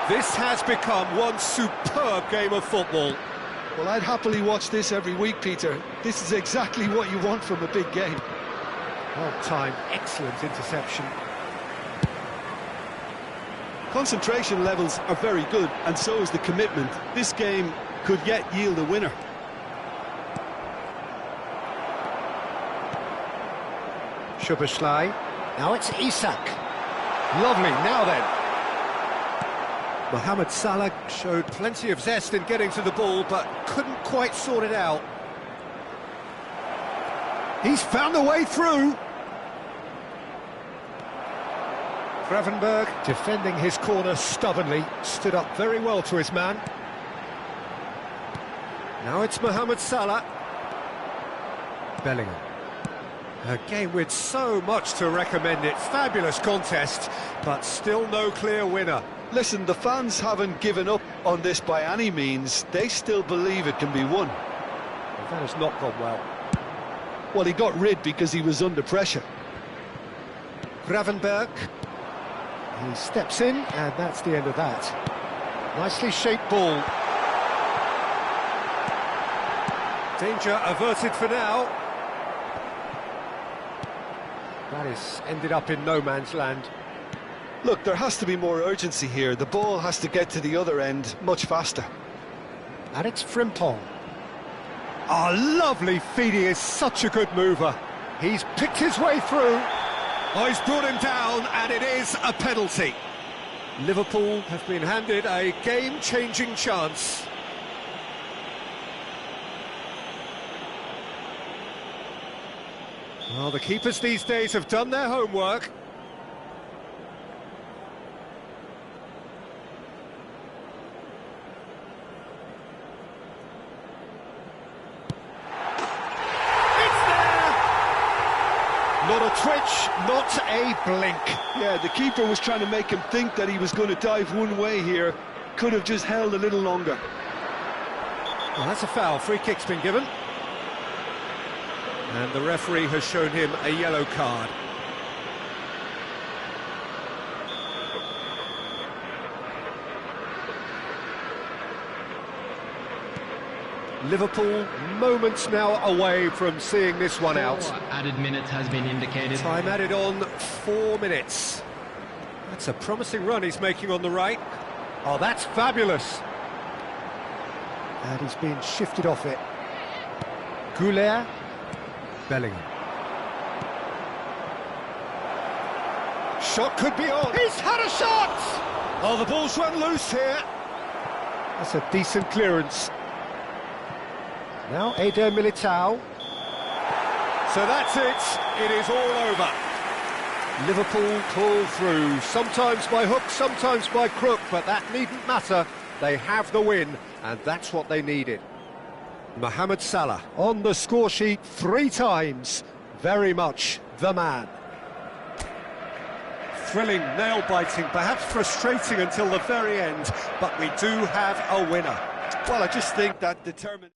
This has become one superb game of football. Well, I'd happily watch this every week, Peter. This is exactly what you want from a big game. Well timed, excellent interception. Concentration levels are very good, and so is the commitment. This game could yet yield a winner. Szoboszlai. Now it's Isak. Lovely, now then. Mohamed Salah showed plenty of zest in getting to the ball, but couldn't quite sort it out. He's found a way through. Gravenberg, defending his corner stubbornly, stood up very well to his man. Now it's Mohamed Salah. Bellingham. A game with so much to recommend it. Fabulous contest, but still no clear winner. Listen, the fans haven't given up on this by any means. They still believe it can be won. Well, that has not gone well. Well, he got rid because he was under pressure. Gravenberg. He steps in, and that's the end of that. Nicely shaped ball. Danger averted for now. That is ended up in no man's land. Look, there has to be more urgency here. The ball has to get to the other end much faster. And it's Frimpong. Oh, lovely feed. He is such a good mover. He's picked his way through. Oh, he's brought him down, and it is a penalty. Liverpool have been handed a game-changing chance. Well, the keepers these days have done their homework. Not a twitch, not a blink. Yeah, the keeper was trying to make him think that he was going to dive one way here. Could have just held a little longer. Well, that's a foul. Free kick's been given. And the referee has shown him a yellow card. Liverpool moments now away from seeing this one out. Added minutes has been indicated. Time added on 4 minutes. That's a promising run he's making on the right. Oh, that's fabulous. And he's been shifted off it. Goulet. Bellingham. Shot could be on. He's had a shot! Oh, the ball's run loose here. That's a decent clearance. Now Eder Militao. So that's it. It is all over. Liverpool pull through, sometimes by hook, sometimes by crook, but that needn't matter. They have the win, and that's what they needed. Mohamed Salah on the score sheet 3 times. Very much the man. Thrilling, nail-biting, perhaps frustrating until the very end, but we do have a winner. Well, I just think that determined...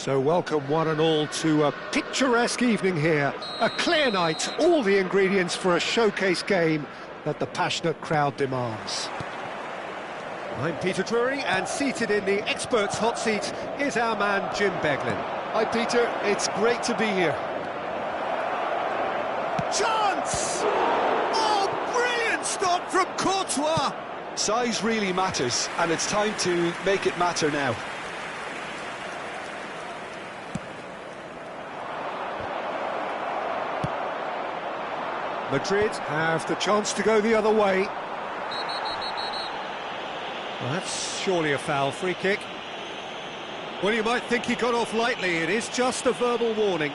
So welcome one and all to a picturesque evening here. A clear night, all the ingredients for a showcase game that the passionate crowd demands. I'm Peter Drury, and seated in the experts' hot seat is our man Jim Beglin. Hi Peter, it's great to be here. Chance! Oh, brilliant stop from Courtois! Size really matters, and it's time to make it matter now. Madrid have the chance to go the other way. Well, that's surely a foul. Free kick. Well, you might think he got off lightly. It is just a verbal warning.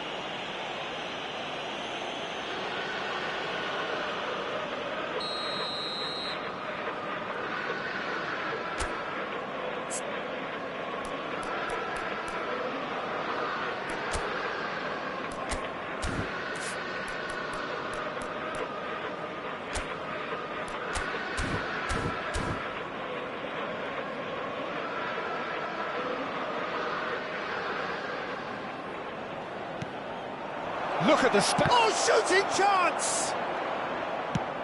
Look at the shooting chance!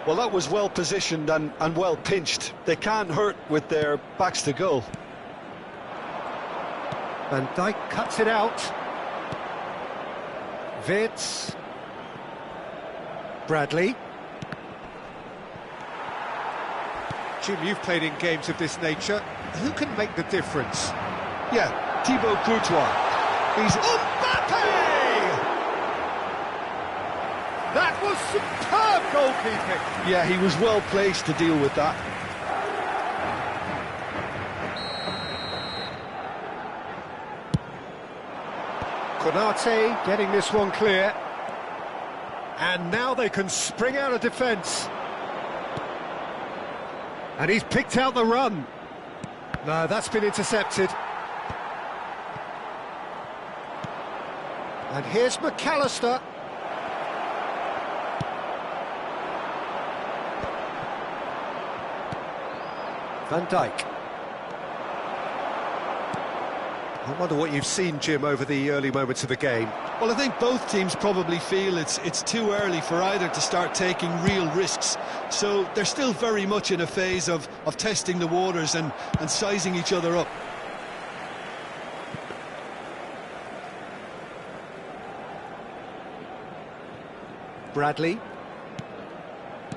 Well, that was well positioned and well pinched. They can't hurt with their backs to goal. Van Dijk cuts it out. Wirtz. Bradley. Jim, you've played in games of this nature. Who can make the difference? Yeah, Thibaut Courtois. He's... Mbappe! That was superb goalkeeping. Yeah, he was well placed to deal with that. Konate getting this one clear. And now they can spring out of defence. And he's picked out the run. No, that's been intercepted. And here's McAllister. Van Dijk. I wonder what you've seen, Jim, over the early moments of the game. Well, I think both teams probably feel it's too early for either to start taking real risks. So they're still very much in a phase of testing the waters and sizing each other up. Bradley.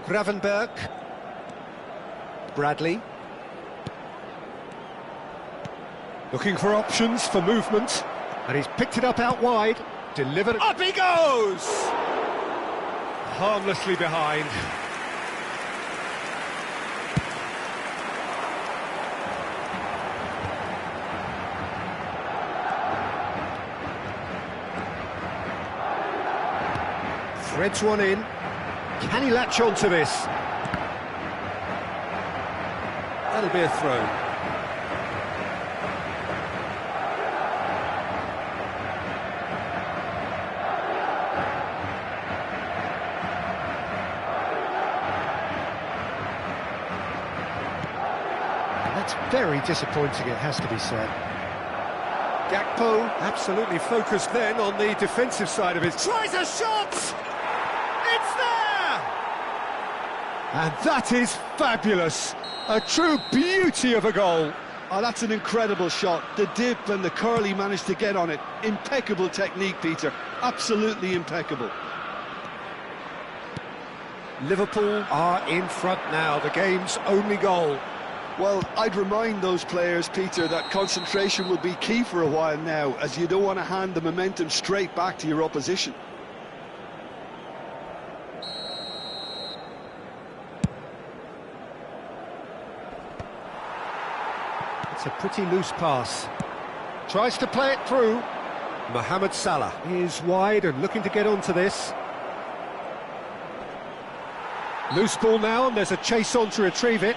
Gravenberg. Bradley. Looking for options for movement, and he's picked it up out wide, delivered... Up he goes! Harmlessly behind. Threads one in. Can he latch on to this? That'll be a throw. That's very disappointing, it has to be said. Gakpo absolutely focused then on the defensive side of his... Tries a shot! It's there! And that is fabulous. A true beauty of a goal. Oh, that's an incredible shot. The dip and the curl he managed to get on it. Impeccable technique, Peter. Absolutely impeccable. Liverpool are in front now, the game's only goal. Well, I'd remind those players, Peter, that concentration will be key for a while now, as you don't want to hand the momentum straight back to your opposition. It's a pretty loose pass. Tries to play it through. Mohamed Salah is wide and looking to get onto this. Loose ball now, and there's a chase on to retrieve it.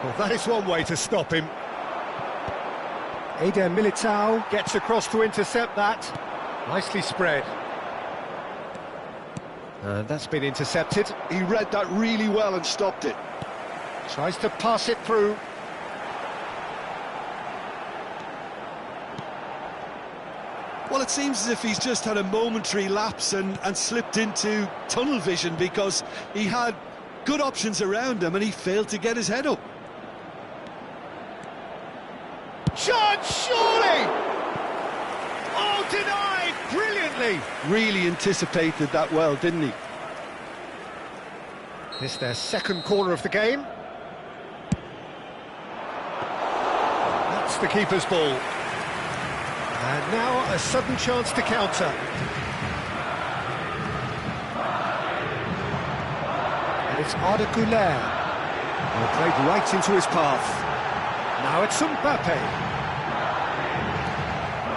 Well, that is one way to stop him. Eder Militao gets across to intercept that. Nicely spread. And that's been intercepted. He read that really well and stopped it. Tries to pass it through. Well, it seems as if he's just had a momentary lapse and slipped into tunnel vision, because he had good options around him and he failed to get his head up. Shot, surely! Oh, denied brilliantly! Really anticipated that well, didn't he? This is their second corner of the game. That's the keeper's ball. And now a sudden chance to counter. And it's Arda Güler. Played right into his path. Now it's Mbappe.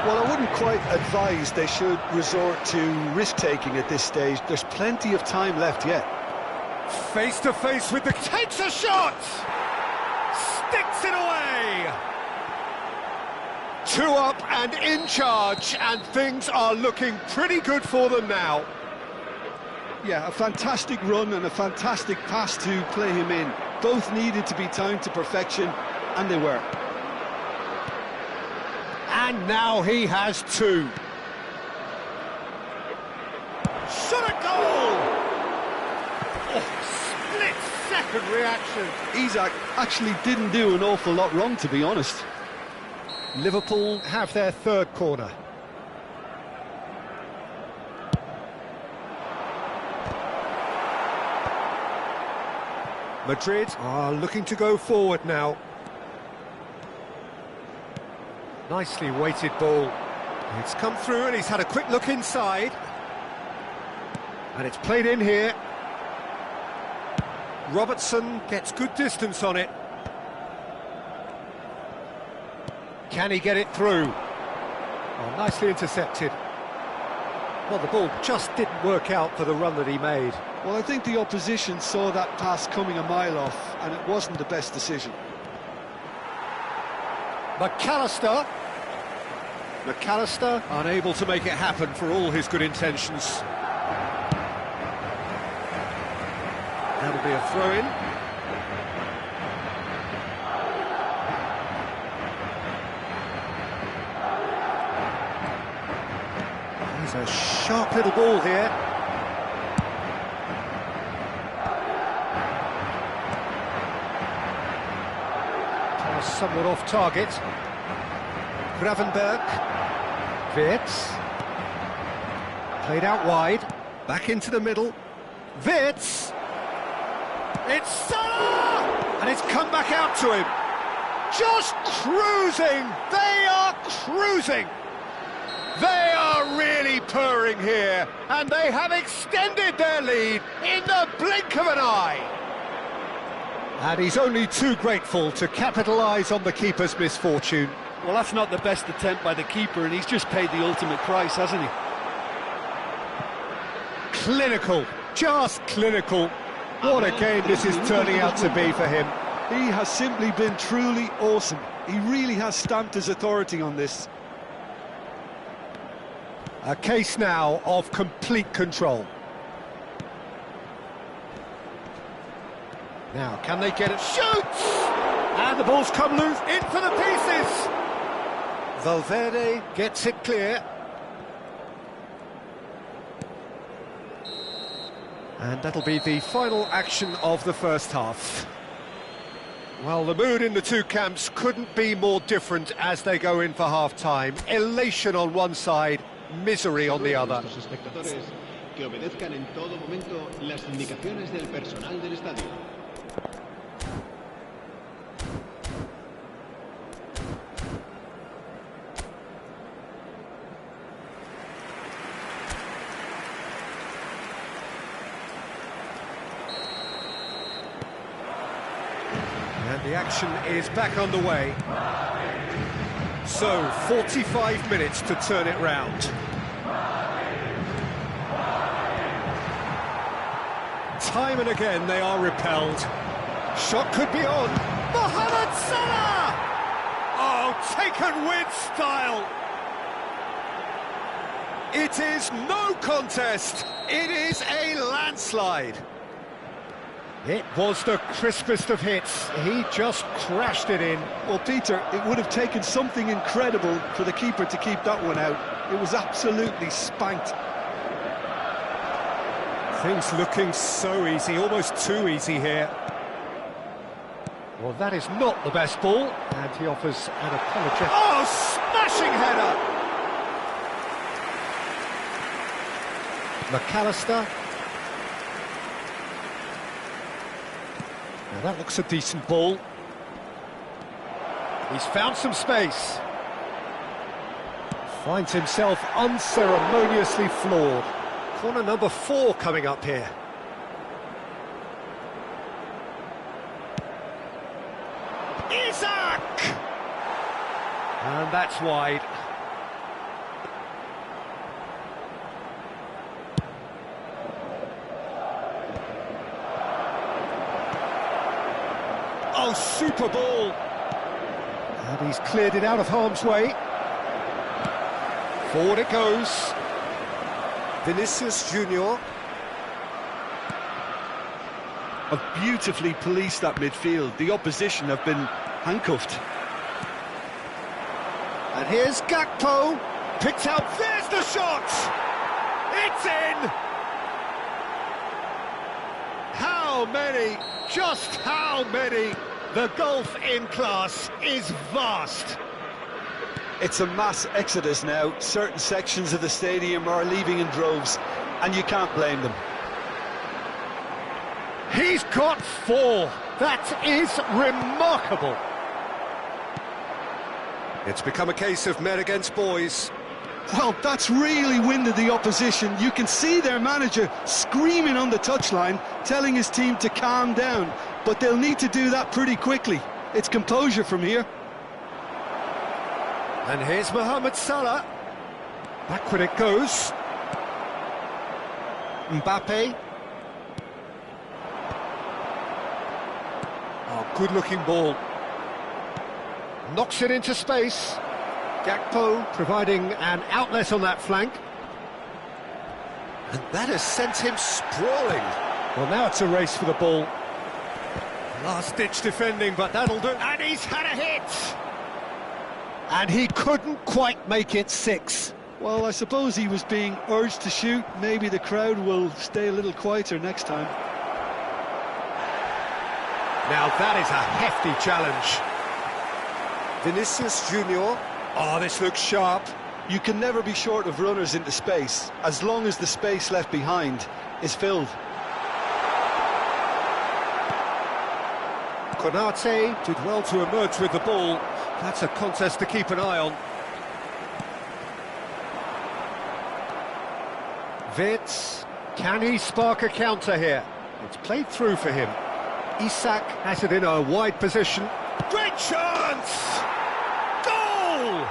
Well, I wouldn't quite advise they should resort to risk-taking at this stage. There's plenty of time left yet. Face to face with the... Takes a shot! Sticks it away! 2 up and in charge, and things are looking pretty good for them now. Yeah, a fantastic run and a fantastic pass to play him in. Both needed to be timed to perfection, and they were. And now he has 2. Shot a goal! Oh, split-second reaction. Isak actually didn't do an awful lot wrong, to be honest. Liverpool have their third corner. Madrid are looking to go forward now. Nicely weighted ball. It's come through and he's had a quick look inside. And it's played in here. Robertson gets good distance on it. Can he get it through? Oh, nicely intercepted. Well, the ball just didn't work out for the run that he made. Well, I think the opposition saw that pass coming a mile off, and it wasn't the best decision. McAllister unable to make it happen for all his good intentions. That'll be a throw-in. He's a sharp little ball here. Somewhat off target. Gravenberg. Wirtz. Played out wide. Back into the middle. Wirtz. It's Salah! And it's come back out to him. Just cruising. They are cruising. They are really purring here. And they have extended their lead in the blink of an eye. And he's only too grateful to capitalise on the keeper's misfortune. Well, that's not the best attempt by the keeper, and he's just paid the ultimate price, hasn't he? Clinical, just clinical. What a game this is turning out to be for him. He has simply been truly awesome. He really has stamped his authority on this. A case now of complete control. Now, can they get it? Shoots! And the ball's come loose, in for the pieces! Valverde gets it clear. And that'll be the final action of the first half. Well, the mood in the two camps couldn't be more different as they go in for half-time. Elation on one side, misery on the other. Que obedezcan en todo momento las indicaciones del personal del estadio. And the action is back underway. So, 45 minutes to turn it round. Time and again they are repelled. Shot could be on. Mohamed Salah! Oh, taken with style. It is no contest. It is a landslide. It was the crispest of hits. He just crashed it in. Well, Peter, it would have taken something incredible for the keeper to keep that one out. It was absolutely spanked. Things looking so easy, almost too easy here. Well, that is not the best ball, and he offers an apology. Oh, smashing header! McAllister. Now that looks a decent ball. He's found some space. Finds himself unceremoniously floored. Corner number 4 coming up here. Isaac! And that's wide. Oh, super ball! And he's cleared it out of harm's way. Forward it goes. Vinicius Junior. Have beautifully policed that midfield. The opposition have been handcuffed. And here's Gakpo. Picked out, there's the shot! It's in! How many? Just how many? The gulf in class is vast. It's a mass exodus now. Certain sections of the stadium are leaving in droves, and you can't blame them. He's got 4. That is remarkable. It's become a case of men against boys. Well, that's really winded the opposition. You can see their manager screaming on the touchline, telling his team to calm down, but they'll need to do that pretty quickly. It's composure from here. And here's Mohamed Salah. Backward it goes. Mbappe. Oh, good-looking ball. Knocks it into space. Gakpo providing an outlet on that flank. And that has sent him sprawling. Well, now it's a race for the ball. Last-ditch defending, but that'll do. And he's had a hit! And he couldn't quite make it 6. Well, I suppose he was being urged to shoot. Maybe the crowd will stay a little quieter next time. Now that is a hefty challenge. Vinicius Junior. Oh, this looks sharp. You can never be short of runners into space, as long as the space left behind is filled. Konate did well to emerge with the ball. That's a contest to keep an eye on. Vitz, can he spark a counter here? It's played through for him. Isak has it in a wide position. Great chance! Goal!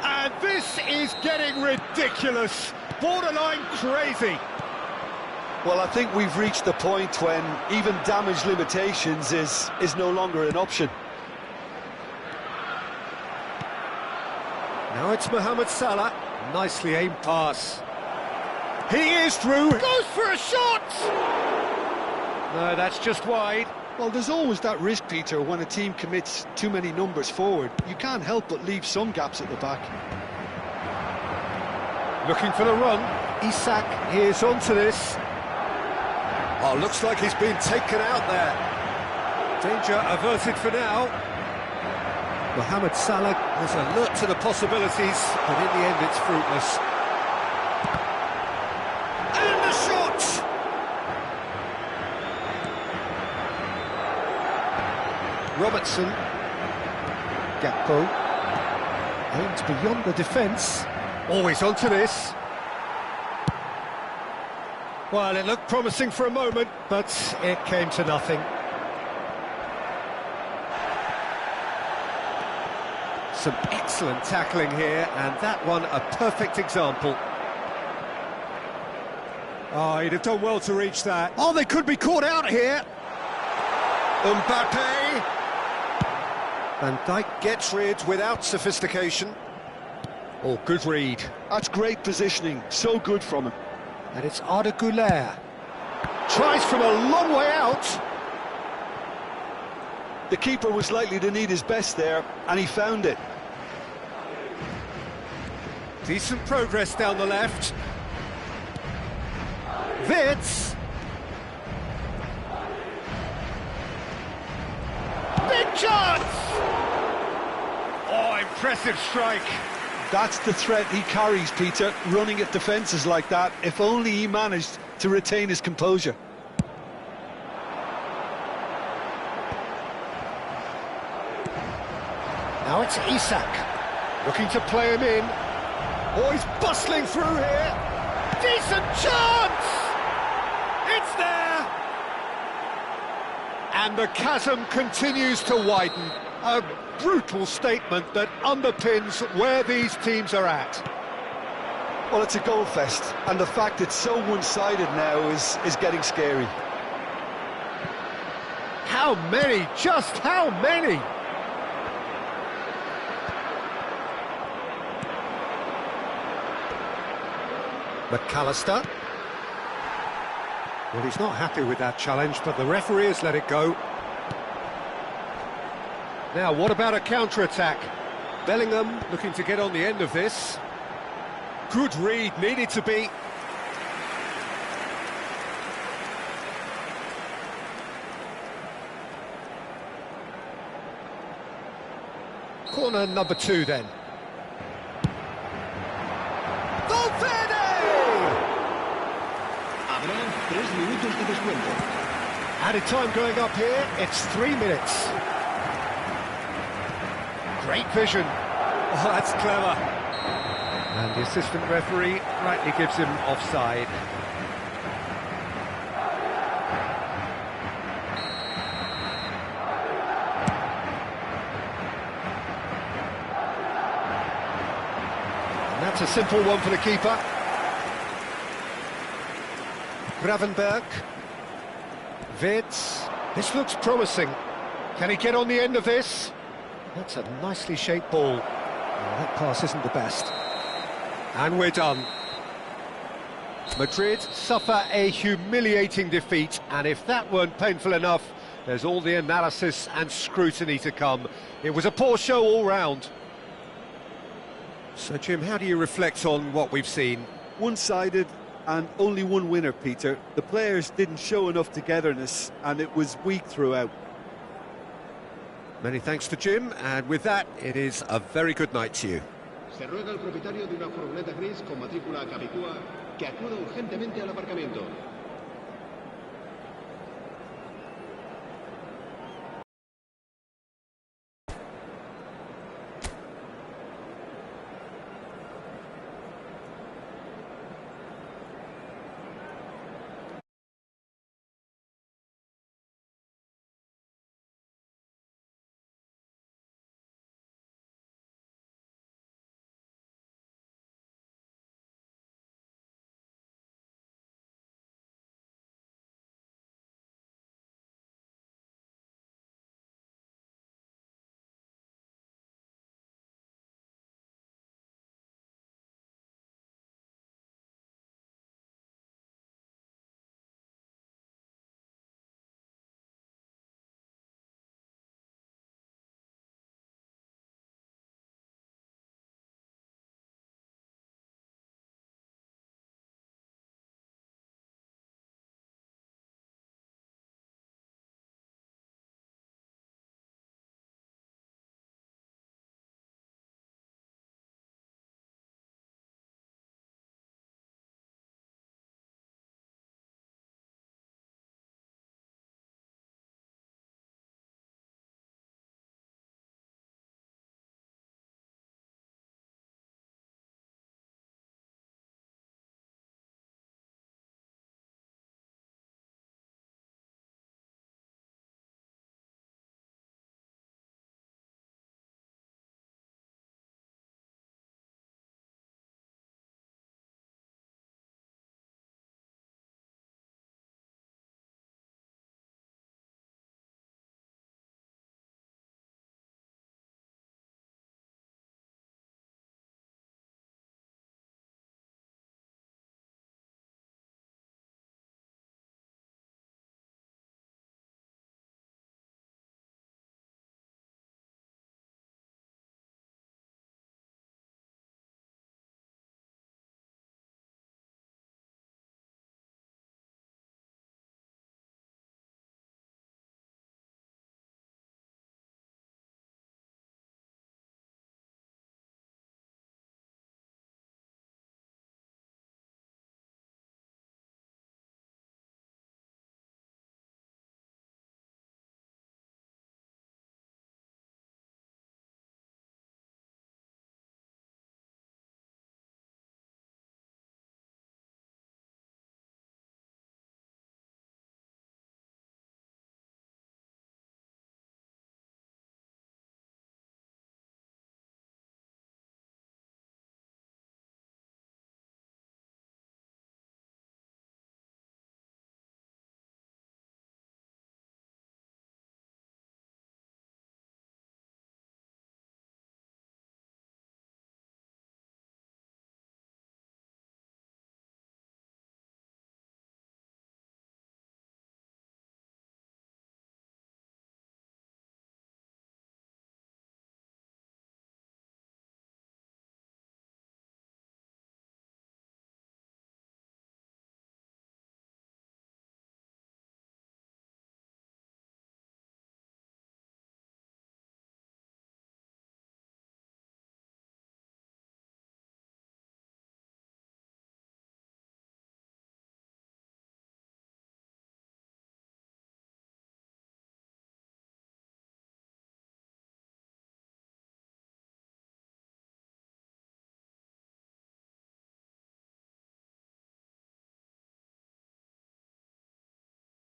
And this is getting ridiculous. Borderline crazy. Well, I think we've reached the point when even damage limitations is no longer an option. Now it's Mohamed Salah. Nicely aimed pass. He is through. Goes for a shot! No, that's just wide. Well, there's always that risk, Peter, when a team commits too many numbers forward. You can't help but leave some gaps at the back. Looking for the run. Isak is onto this. Oh, looks like he's been taken out there. Danger averted for now. Mohamed Salah was alert to the possibilities, but in the end it's fruitless. And the shot! Robertson. Gakpo. Aimed beyond the defence. Always onto this. Well, it looked promising for a moment, but it came to nothing. Some excellent tackling here, and that one a perfect example. Oh, he'd have done well to reach that. Oh, they could be caught out here. Mbappe. Van Dijk gets rid without sophistication. Oh, good read. That's great positioning, so good from him. And it's Arda Güler. Tries from a long way out. The keeper was likely to need his best there, and he found it. Decent progress down the left. Wits. Big chance! Oh, impressive strike. That's the threat he carries, Peter, running at defences like that. If only he managed to retain his composure. Now it's Isak, looking to play him in. Oh, he's bustling through here. Decent chance! It's there! And the chasm continues to widen. A brutal statement that underpins where these teams are at. Well, it's a goal fest, and the fact it's so one-sided now is getting scary. How many? Just how many? McAllister. Well, he's not happy with that challenge, but the referee has let it go. Now, what about a counter-attack? Bellingham looking to get on the end of this. Good read, needed to be. Corner number 2 then. Habrá 3 minutos de descuento. Added time going up here, it's 3 minutes. Great vision. Oh, that's clever. And the assistant referee rightly gives him offside. And that's a simple one for the keeper. Gravenberg. Wits. This looks promising. Can he get on the end of this? That's a nicely shaped ball. Oh, that pass isn't the best. And we're done. Madrid suffer a humiliating defeat, and if that weren't painful enough, there's all the analysis and scrutiny to come. It was a poor show all round. So, Jim, how do you reflect on what we've seen? One-sided and only one winner, Peter. The players didn't show enough togetherness, and it was weak throughout. Many thanks to Jim, and with that, it is a very good night to you. Se ruega al propietario de una furgoneta gris con matrícula Capicúa que acuda urgentemente al aparcamiento.